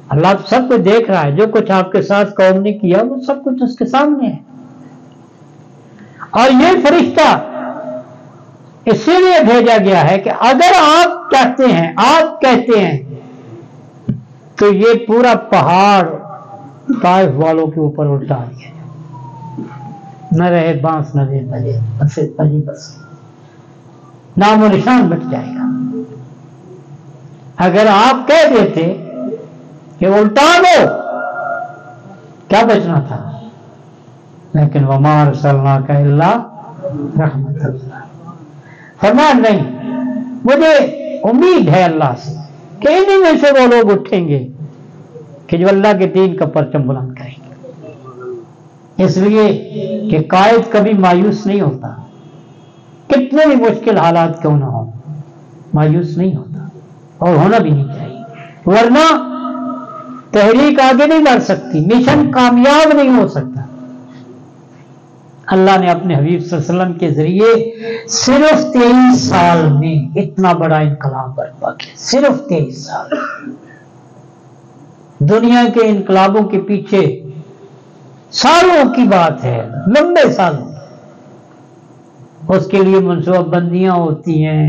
اللہ تو سب کچھ دیکھ رہا ہے، جو کچھ آپ کے ساتھ قوم نے کیا وہ سب کچھ اس کے سامنے ہے. اور یہ فرشتہ اسی لیے بھیجا گیا ہے کہ اگر آپ چاہتے ہیں، آپ کہتے ہیں تو یہ پورا پہاڑ طائف والوں کے اوپر الٹا دیا نہ رہے بانس نہ رہے بجے بس نام و نشان بچ جائے گا. اگر آپ کہہ دیتے کہ الٹا دو کیا بچنا تھا؟ لیکن وما ارسلناک الا رحمت اللہ. فرمایا نہیں، مجھے امید ہے اللہ سے کہ انہیں میں سے وہ لوگ اٹھیں گے کہ جو اللہ کے دین کا پرچم بلند کریں گے. اس لیے کہ قائد کبھی مایوس نہیں ہوتا، کتنے بھی مشکل حالات کیوں نہ ہو مایوس نہیں ہوتا اور ہونا بھی نہیں چاہیے، ورنہ تحریک آگے نہیں بڑھ سکتی، مشن کامیاب نہیں ہو سکتا. اللہ نے اپنے حبیب صلی اللہ علیہ وسلم کے ذریعے صرف 23 سال میں اتنا بڑا انقلاب برپا کیا. صرف 23 سال. دنیا کے انقلابوں کے پیچھے سالوں کی بات ہے، لمبے سالوں. اس کے لیے منصوبہ بندیاں ہوتی ہیں،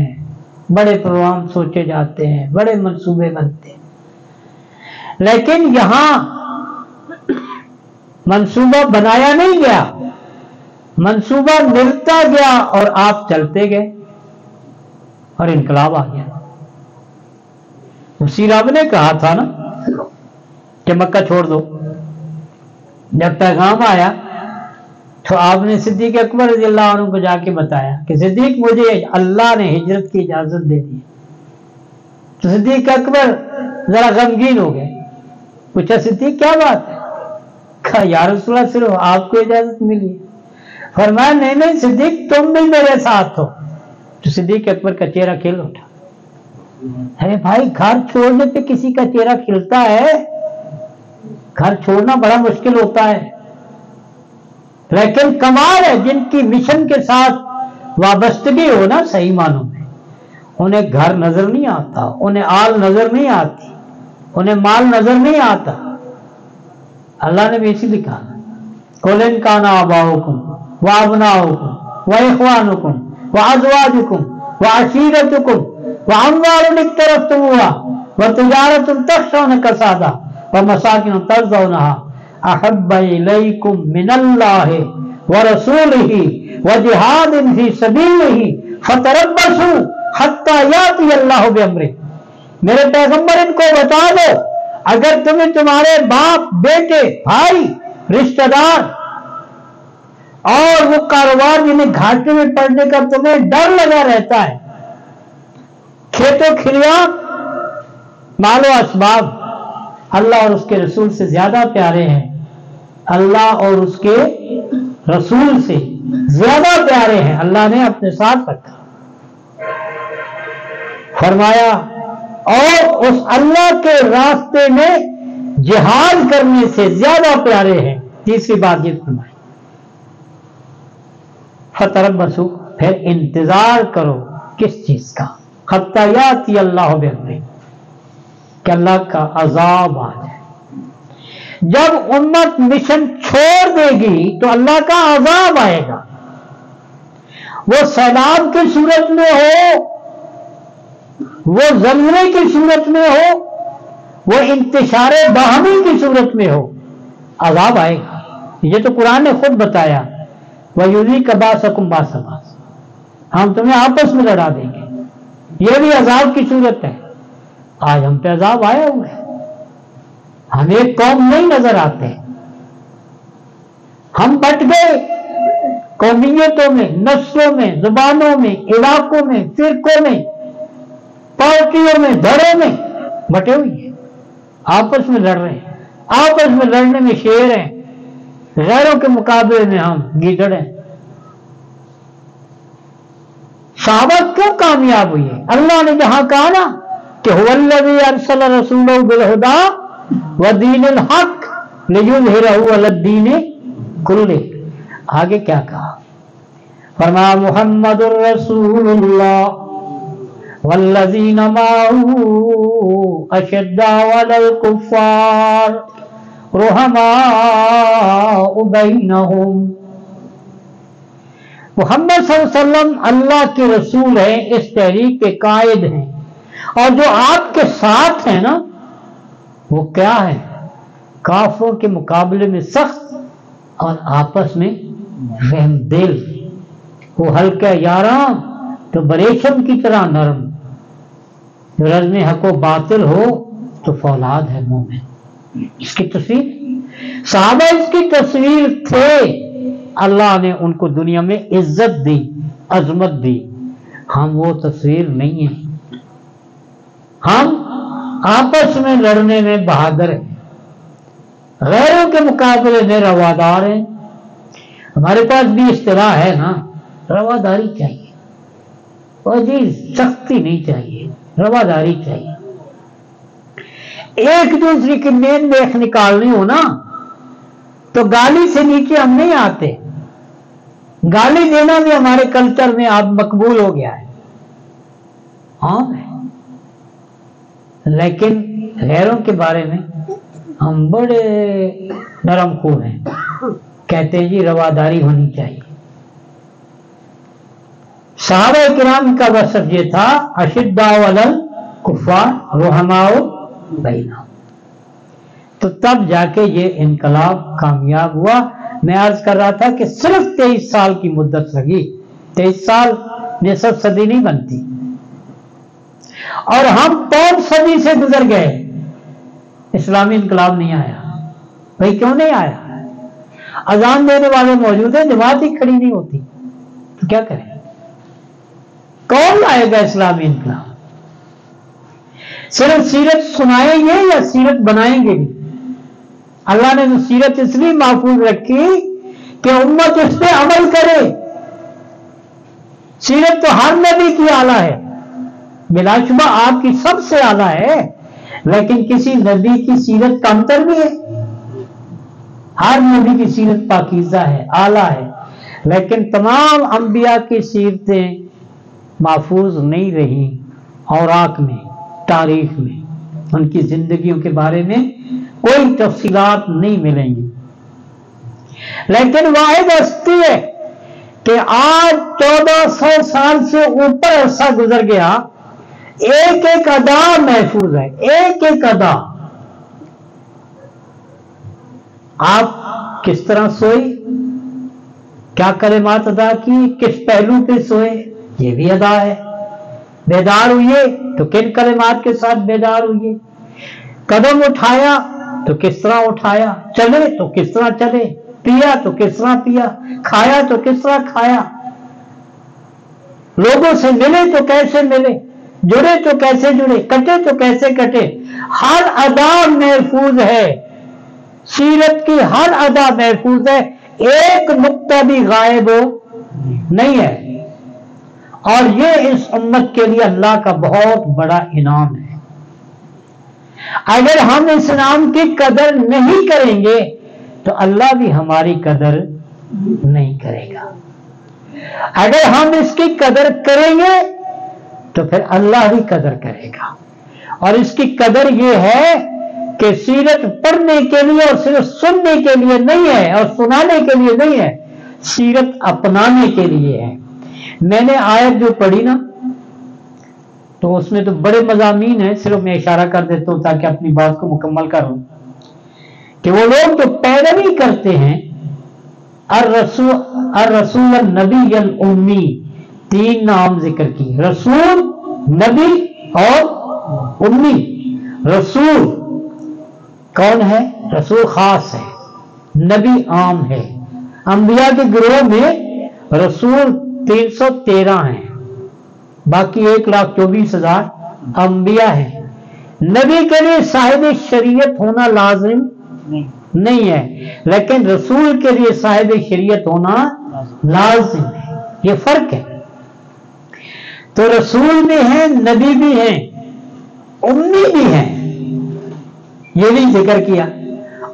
بڑے پروگرام سوچے جاتے ہیں، بڑے منصوبے بنتے ہیں. لیکن یہاں منصوبہ بنایا نہیں گیا، منصوبہ ملتا گیا اور آپ چلتے گئے اور انقلاب آ گیا. اسی رب نے کہا تھا نا کہ مکہ چھوڑ دو. جب پیغام آیا تو آپ نے صدیق اکبر رضی اللہ عنہ کو جا کے بتایا کہ صدیق مجھے اللہ نے ہجرت کی اجازت دے دی. تو صدیق اکبر ذرا غمگین ہو گئے. پوچھا صدیق کیا بات ہے؟ کہا یا رسول اللہ صرف آپ کو اجازت ملی. فرمایا نہیں صدیق تم بھی میرے ساتھ ہو. تو صدیق اکبر کا چہرہ کھل اٹھا. ارے بھائی گھر چھوڑنے پہ کسی کا چہرہ کھلتا ہے؟ گھر چھوڑنا بڑا مشکل ہوتا ہے، لیکن کمال ہے جن کی مشن کے ساتھ وابستگی ہو نا صحیح معنوں میں. انہیں گھر نظر نہیں آتا، انہیں آل نظر نہیں آتی، انہیں مال نظر نہیں آتا. اللہ نے بھی اسی لکھا قُلْ إِنْ كَانَ آبَاؤُكُمْ وَأَبْنَاؤُكُمْ وَإِخْوَانُكُمْ وَأَزْوَاجُكُمْ وَعَشِيرَتُكُمْ وَأَمْوَالٌ اقْتَرَفْتُمُوهَا وَتِجَارَةٌ تَخْشَوْنَ كَسَادَهَا وَمَسَاكِنُ تَرْضَوْنَهَا أَحَبَّ إِلَيْكُمْ مِنَ اللَّهِ وَرَسُولِهِ وَجِهَادٍ فِي سَبِيلِهِ فَتَرَبَّصُوا حَتَّى يَأْتِيَ اللَّهُ بِأَمْرِهِ. میرے پیغمبر ان کو بتا دو اگر تمہیں تمہارے باپ بیٹے بھائی رشتہ دار اور وہ کاروبار جنہیں گھاٹے میں پڑنے کا تمہیں ڈر لگا رہتا ہے، کھیتوں کھلیان مال و اسباب اللہ اور اس کے رسول سے زیادہ پیارے ہیں، اللہ اور اس کے رسول سے زیادہ پیارے ہیں، اللہ نے اپنے ساتھ رکھا، فرمایا اور اس اللہ کے راستے میں جہاد کرنے سے زیادہ پیارے ہیں۔ تیسری بات یہ فرمائی فتربصوا، پھر انتظار کرو کس چیز کا؟ حتی یاتی اللہ بامرہ، کہ اللہ کا عذاب آ جائے۔ جب امت مشن چھوڑ دے گی تو اللہ کا عذاب آئے گا، وہ سیلاب کی صورت میں ہو، وہ زلزلے کی صورت میں ہو، وہ انتشار باہمی کی صورت میں ہو، عذاب آئے گا۔ یہ تو قرآن نے خود بتایا، وَيُذِيقَ بَأْسَكُمْ بَأْسَ بَأْسٍ، ہم تمہیں آپس میں لڑا دیں گے، یہ بھی عذاب کی صورت ہے۔ آج ہم پہ عذاب آیا ہوا ہے، ہم ایک قوم نہیں نظر آتے، ہم بٹ گئے قومیتوں میں، نسلوں میں، زبانوں میں، علاقوں میں، فرقوں میں، پارٹیوں میں، دھڑوں میں بٹے ہوئے ہیں، آپس میں لڑ رہے ہیں، آپس میں لڑنے میں شیر ہیں، غیروں کے مقابلے میں ہم گیدڑ ہیں۔ صحابہ کیوں کامیاب ہوئی ہے؟ اللہ نے جہاں کہا نا کہ هو الذی ارسل رسولہ بالہدی ودین الحق لیظہرہ علی الدین کلہ، آگے کیا کہا؟ فرمایا محمد الرسول اللہ والذین معہ اشداء علی الکفار رحماء بینہم۔ محمد صلی اللہ علیہ وسلم اللہ کے رسول ہیں، اس تحریک کے قائد ہیں، اور جو آپ کے ساتھ ہیں نا وہ کیا ہے؟ کافروں کے مقابلے میں سخت اور آپس میں رحم دل، وہ ہلکا یاراں تو بریشم کی طرح نرم، جو رزم حق و باطل ہو تو فولاد ہے مومن۔ اس کی تصویر صحابہ اس کی تصویر تھے، اللہ نے ان کو دنیا میں عزت دی، عظمت دی، ہم وہ تصویر نہیں ہیں، ہم آپس میں لڑنے میں بہادر ہیں، غیروں کے مقابلے میں روادار ہیں۔ ہمارے پاس بھی اصطلاح ہے نا، رواداری چاہیے، اور جی سختی نہیں چاہیے، رواداری چاہیے۔ ایک دوسرے کی مین دیکھ نکالنی ہو نا تو گالی سے نیچے ہم نہیں آتے، گالی دینا بھی ہمارے کلچر میں اب مقبول ہو گیا ہے، عام ہے، لیکن غیروں کے بارے میں ہم بڑے نرم خون ہیں، کہتے ہیں جی رواداری ہونی چاہیے۔ صحابہ کرام کا وصف یہ تھا، اشداء علی الکفار رحماء بینہم، تو تب جا کے یہ انقلاب کامیاب ہوا۔ میں عرض کر رہا تھا کہ صرف 23 سال کی مدت لگی، 23 سال نصف صدی نہیں بنتی، اور ہم 5 صدی سے گزر گئے، اسلامی انقلاب نہیں آیا۔ بھائی کیوں نہیں آیا؟ اذان دینے والے موجود ہیں، جماعت ہی کھڑی نہیں ہوتی، تو کیا کریں؟ کون لائے گا اسلامی انقلاب؟ صرف سیرت سنائیں گے یا سیرت بنائیں گے بھی؟ اللہ نے سیرت اس لیے محفوظ رکھی کہ امت اس پہ عمل کرے۔ سیرت تو ہر نبی کی اعلیٰ ہے، بلا شبہ آپ کی سب سے اعلیٰ ہے، لیکن کسی نبی کی سیرت کمتر بھی ہے؟ ہر نبی کی سیرت پاکیزہ ہے، اعلیٰ ہے، لیکن تمام انبیاء کی سیرتیں محفوظ نہیں رہی اوراق میں، تاریخ میں، ان کی زندگیوں کے بارے میں کوئی تفصیلات نہیں ملیں گی۔ لیکن واحد ہستی ہے کہ آج 1400 سال سے اوپر عرصہ گزر گیا، ایک ایک ادا محفوظ ہے، ایک ایک ادا۔ آپ کس طرح سوئے، کیا کلمات ادا کی، کس پہلو پہ سوئے، یہ بھی ادا ہے۔ بیدار ہوئے تو کن کلمات کے ساتھ بیدار ہوئے، قدم اٹھایا تو کس طرح اٹھایا، چلے تو کس طرح چلے، پیا تو کس طرح پیا، کھایا تو کس طرح کھایا، لوگوں سے ملے تو کیسے ملے، جڑے تو کیسے جڑے، کٹے تو کیسے کٹے، ہر ادا محفوظ ہے، سیرت کی ہر ادا محفوظ ہے، ایک نقطہ بھی غائب نہیں ہے، اور یہ اس امت کے لیے اللہ کا بہت بڑا انعام ہے۔ اگر ہم اس انعام کی قدر نہیں کریں گے تو اللہ بھی ہماری قدر نہیں کرے گا، اگر ہم اس کی قدر کریں گے تو پھر اللہ بھی قدر کرے گا۔ اور اس کی قدر یہ ہے کہ سیرت پڑھنے کے لیے اور صرف سننے کے لیے نہیں ہے اور سنانے کے لیے نہیں ہے، سیرت اپنانے کے لیے ہے۔ میں نے آیت جو پڑھی نا تو اس میں تو بڑے مضامین ہیں، صرف میں اشارہ کر دیتا ہوں تاکہ اپنی بات کو مکمل کروں، کہ وہ لوگ جو پیروی کرتے ہیں الرسول النبی الامی، تین نام ذکر کی، رسول، نبی اور امی۔ رسول کون ہے؟ رسول خاص ہے، نبی عام ہے۔ انبیاء کے گروہ میں رسول 313 ہیں، باقی 1,24,000 انبیاء ہیں۔ نبی کے لیے صاحب شریعت ہونا لازم نہیں ہے، لیکن رسول کے لیے صاحب شریعت ہونا لازم ہے، یہ فرق ہے۔ تو رسول بھی ہیں، نبی بھی ہیں، امی بھی ہیں، یہ بھی ذکر کیا،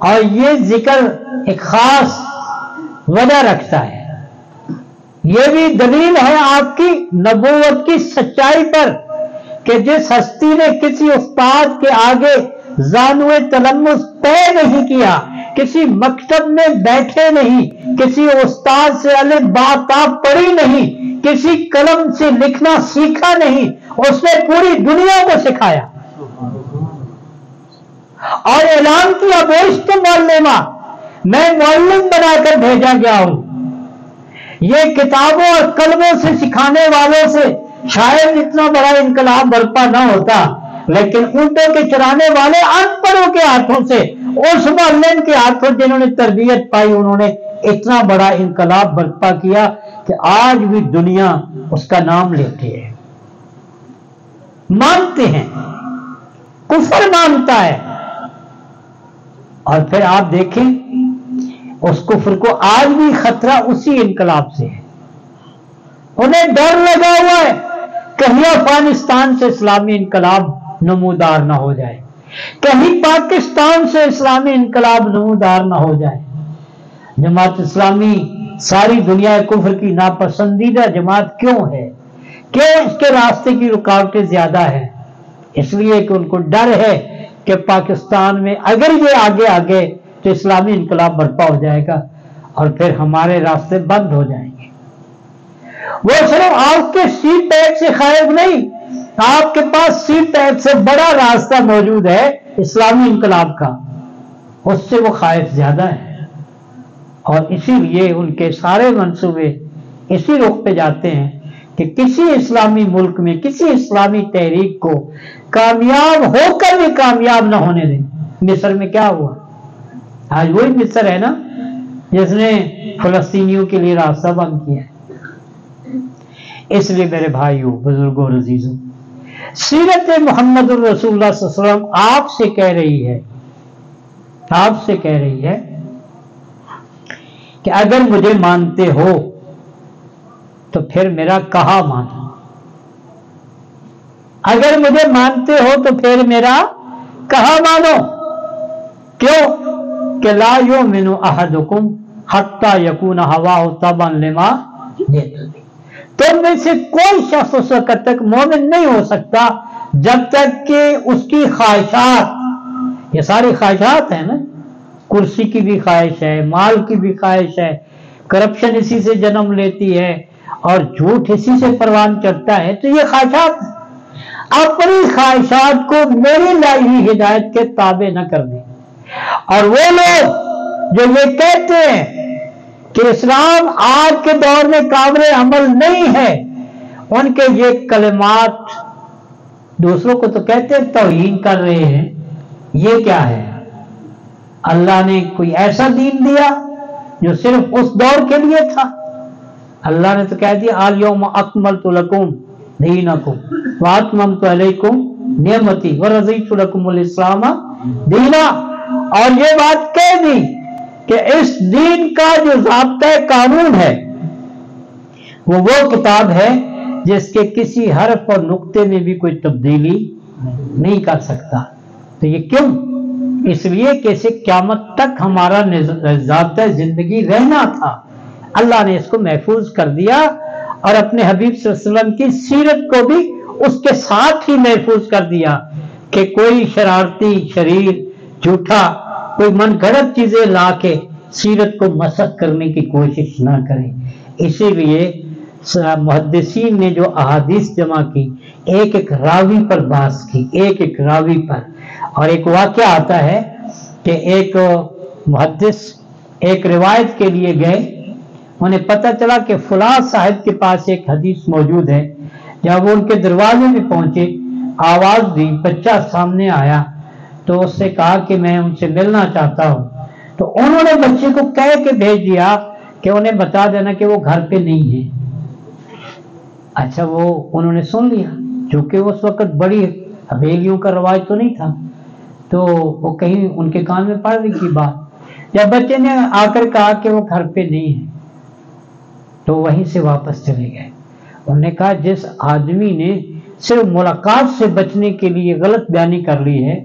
اور یہ ذکر ایک خاص وجہ رکھتا ہے، یہ بھی دلیل ہے آپ کی نبوت کی سچائی پر کہ جس ہستی نے کسی استاد کے آگے زانوئے تلمس طے نہیں کیا، کسی مکتب میں بیٹھے نہیں، کسی استاد سے الف با تا پڑھی نہیں، کسی قلم سے لکھنا سیکھا نہیں، اس نے پوری دنیا کو سکھایا اور اعلان کیا بیشت معلمہ، میں معلم بنا کر بھیجا گیا ہوں۔ یہ کتابوں اور قلموں سے سکھانے والوں سے شاید اتنا بڑا انقلاب برپا نہ ہوتا، لیکن اونٹوں کے چرانے والے ان پڑھوں کے ہاتھوں سے، اس معلم کے ہاتھوں جنہوں نے تربیت پائی، انہوں نے اتنا بڑا انقلاب برپا کیا کہ آج بھی دنیا اس کا نام لیتے ہیں، مانتے ہیں، کفر مانتا ہے۔ اور پھر آپ دیکھیں اس کفر کو آج بھی خطرہ اسی انقلاب سے ہے، انہیں ڈر لگا ہوا ہے کہیں افغانستان سے اسلامی انقلاب نمودار نہ ہو جائے، کہیں پاکستان سے اسلامی انقلاب نمودار نہ ہو جائے۔ جماعت اسلامی ساری دنیا کفر کی ناپسندیدہ جماعت کیوں ہے؟ کیوں اس کے راستے کی رکاوٹیں زیادہ ہیں؟ اس لیے کہ ان کو ڈر ہے کہ پاکستان میں اگر یہ آگے آگے تو اسلامی انقلاب برپا ہو جائے گا اور پھر ہمارے راستے بند ہو جائیں گے۔ وہ صرف آپ کے سی پیک سے خائف نہیں، آپ کے پاس سی پیک سے بڑا راستہ موجود ہے اسلامی انقلاب کا، اس سے وہ خائف زیادہ ہے، اور اسی لیے ان کے سارے منصوبے اسی رخ پہ جاتے ہیں کہ کسی اسلامی ملک میں کسی اسلامی تحریک کو کامیاب ہو کر بھی کامیاب نہ ہونے دیں۔ مصر میں کیا ہوا؟ آج وہی مصر ہے نا جس نے فلسطینیوں کے لیے راستہ بند کیا ہے۔ اس لیے میرے بھائیوں، بزرگوں اور عزیزوں، سیرت محمد الرسول اللہ صلی اللہ علیہ وسلم آپ سے کہہ رہی ہے کہ اگر مجھے مانتے ہو تو پھر میرا کہا مانو، اگر مجھے مانتے ہو تو پھر میرا کہا مانو۔ کیوں؟ کہ لا یؤمن احدکم حتی یکون ہواہ تبعا لما جئت بہ، تم میں سے کوئی شخص اس وقت تک مومن نہیں ہو سکتا جب تک کہ اس کی خواہشات، یہ ساری خواہشات ہیں نا، کرسی کی بھی خواہش ہے، مال کی بھی خواہش ہے، کرپشن اسی سے جنم لیتی ہے اور جھوٹ اسی سے پروان چڑھتا ہے، تو یہ خواہشات اپنی خواہشات کو میری لائی ہوئی ہدایت کے تابع نہ کر دیں۔ اور وہ لوگ جو یہ کہتے ہیں کہ اسلام آج کے دور میں قابل عمل نہیں ہے، ان کے یہ کلمات دوسروں کو تو کہتے ہیں توہین کر رہے ہیں، یہ کیا ہے؟ اللہ نے کوئی ایسا دین دیا جو صرف اس دور کے لیے تھا؟ اللہ نے تو کہہ دیا الیوم اکملت لکم دینکم واتممت علیکم نعمتی ورضیت لکم الاسلام دینا، اور یہ بات کہہ دی کہ اس دین کا جو ضابطہ قانون ہے وہ کتاب ہے جس کے کسی حرف اور نقطے میں بھی کوئی تبدیلی نہیں کر سکتا۔ تو یہ کیوں؟ اس لیے کہ اسے قیامت تک ہمارا ضابطہ زندگی رہنا تھا۔ اللہ نے اس کو محفوظ کر دیا اور اپنے حبیب صلی اللہ علیہ وسلم کی سیرت کو بھی اس کے ساتھ ہی محفوظ کر دیا کہ کوئی شرارتی شریر جھوٹا کوئی من گھڑت چیزیں لا کے سیرت کو مسخ کرنے کی کوشش نہ کریں۔ اسی لیے محدثین نے جو احادیث جمع کی، ایک ایک راوی پر بحث کی، ایک ایک راوی پر۔ اور ایک واقعہ آتا ہے کہ ایک محدث ایک روایت کے لیے گئے، انہیں پتہ چلا کہ فلاں صاحب کے پاس ایک حدیث موجود ہے۔ جب وہ ان کے دروازے میں پہنچے، آواز دی، بچہ سامنے آیا تو اس سے کہا کہ میں ان سے ملنا چاہتا ہوں۔ تو انہوں نے بچے کو کہہ کے بھیج دیا کہ انہیں بتا دینا کہ وہ گھر پہ نہیں ہے۔ اچھا، وہ انہوں نے سن لیا، چونکہ اس وقت بڑی حویلیوں کا رواج تو نہیں تھا، تو وہ کہیں ان کے کان میں پڑ رہی تھی بات۔ جب بچے نے آ کر کہا کہ وہ گھر پہ نہیں ہے تو وہیں سے واپس چلے گئے۔ انہوں نے کہا جس آدمی نے صرف ملاقات سے بچنے کے لیے غلط بیانی کر لی ہے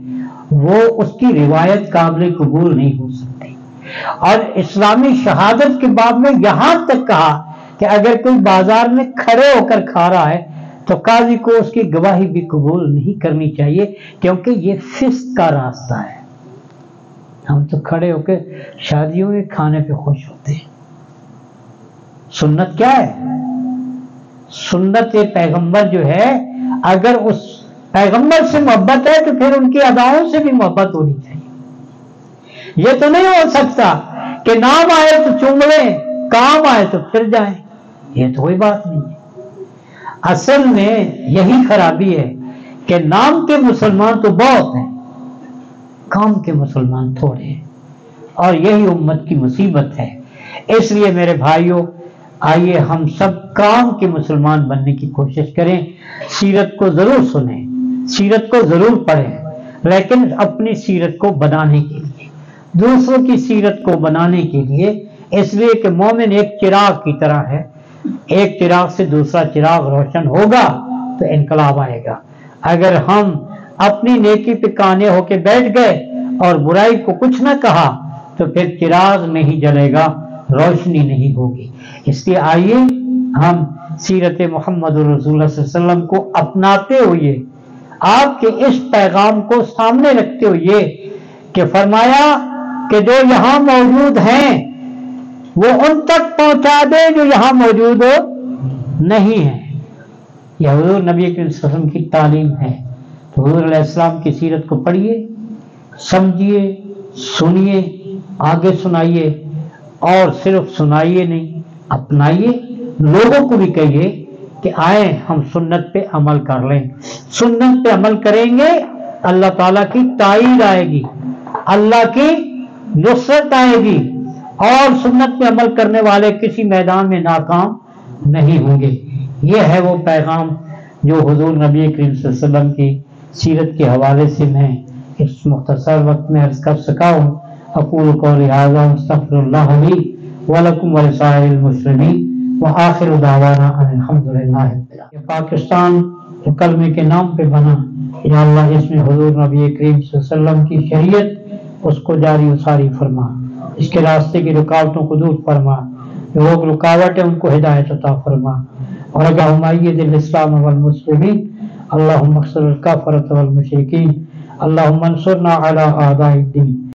وہ اس کی روایت قابل قبول نہیں ہو سکتی۔ اور اسلامی شہادت کے باب میں یہاں تک کہا کہ اگر کوئی بازار میں کھڑے ہو کر کھا رہا ہے تو قاضی کو اس کی گواہی بھی قبول نہیں کرنی چاہیے، کیونکہ یہ فسق کا راستہ ہے۔ ہم تو کھڑے ہو کے شادیوں میں کھانے پہ خوش ہوتے ہیں۔ سنت کیا ہے؟ سنت پیغمبر جو ہے، اگر اس پیغمبر سے محبت ہے تو پھر ان کی اداؤں سے بھی محبت ہونی چاہیے۔ یہ تو نہیں ہو سکتا کہ نام آئے تو چوم لیں، کام آئے تو پھر جائیں، یہ تو کوئی بات نہیں ہے۔ اصل میں یہی خرابی ہے کہ نام کے مسلمان تو بہت ہیں، کام کے مسلمان تھوڑے ہیں، اور یہی امت کی مصیبت ہے۔ اس لیے میرے بھائیوں، آئیے ہم سب کام کے مسلمان بننے کی کوشش کریں۔ سیرت کو ضرور سنیں، سیرت کو ضرور پڑھیں، لیکن اپنی سیرت کو بنانے کے لیے، دوسروں کی سیرت کو بنانے کے لیے، اس لیے کہ مومن ایک چراغ کی طرح ہے، ایک چراغ سے دوسرا چراغ روشن ہوگا تو انقلاب آئے گا۔ اگر ہم اپنی نیکی پہ کانے ہو کے بیٹھ گئے اور برائی کو کچھ نہ کہا تو پھر چراغ نہیں جلے گا، روشنی نہیں ہوگی۔ اس لیے آئیے ہم سیرت محمد رسول اللہ صلی اللہ علیہ وسلم کو اپناتے ہوئے، آپ کے اس پیغام کو سامنے رکھتے ہوئے کہ فرمایا کہ جو یہاں موجود ہیں وہ ان تک پہنچا دے جو یہاں موجود نہیں ہے۔ یہ حضور نبی کریم صلی اللہ علیہ وسلم کی تعلیم ہے۔ تو حضور علیہ السلام کی سیرت کو پڑھیے، سمجھیے، سنیے، آگے سنائیے، اور صرف سنائیے نہیں، اپنائیے، لوگوں کو بھی کہیے کہ آئیں ہم سنت پہ عمل کر لیں۔ سنت پہ عمل کریں گے اللہ تعالیٰ کی تائید آئے گی، اللہ کی نصرت آئے گی، اور سنت پہ عمل کرنے والے کسی میدان میں ناکام نہیں ہوں گے۔ یہ ہے وہ پیغام جو حضور نبی کریم صلی اللہ علیہ وسلم کی سیرت کے حوالے سے میں اس مختصر وقت میں عرض کر سکا ہوں۔ اقول قولی ھذا واستغفر اللہ لی ولکم ولسائر المسلمین وآخر دعوانا ان الحمد للہ رب العالمین۔ پاکستان جو کلمے کے نام پہ بنا، یا اللہ اس میں حضور نبی کریم صلی اللہ علیہ وسلم کی شریعت اس کو جاری و ساری فرما، اس کے راستے کی رکاوٹوں کو دور فرما، جو لوگ رکاوٹ ہے ان کو ہدایت عطا فرما، اور اگر ہمائید الاسلام والمسلمین اللہم اخسر الکافرۃ والمشرکین اللہم انصرنا علی اعداء الدین۔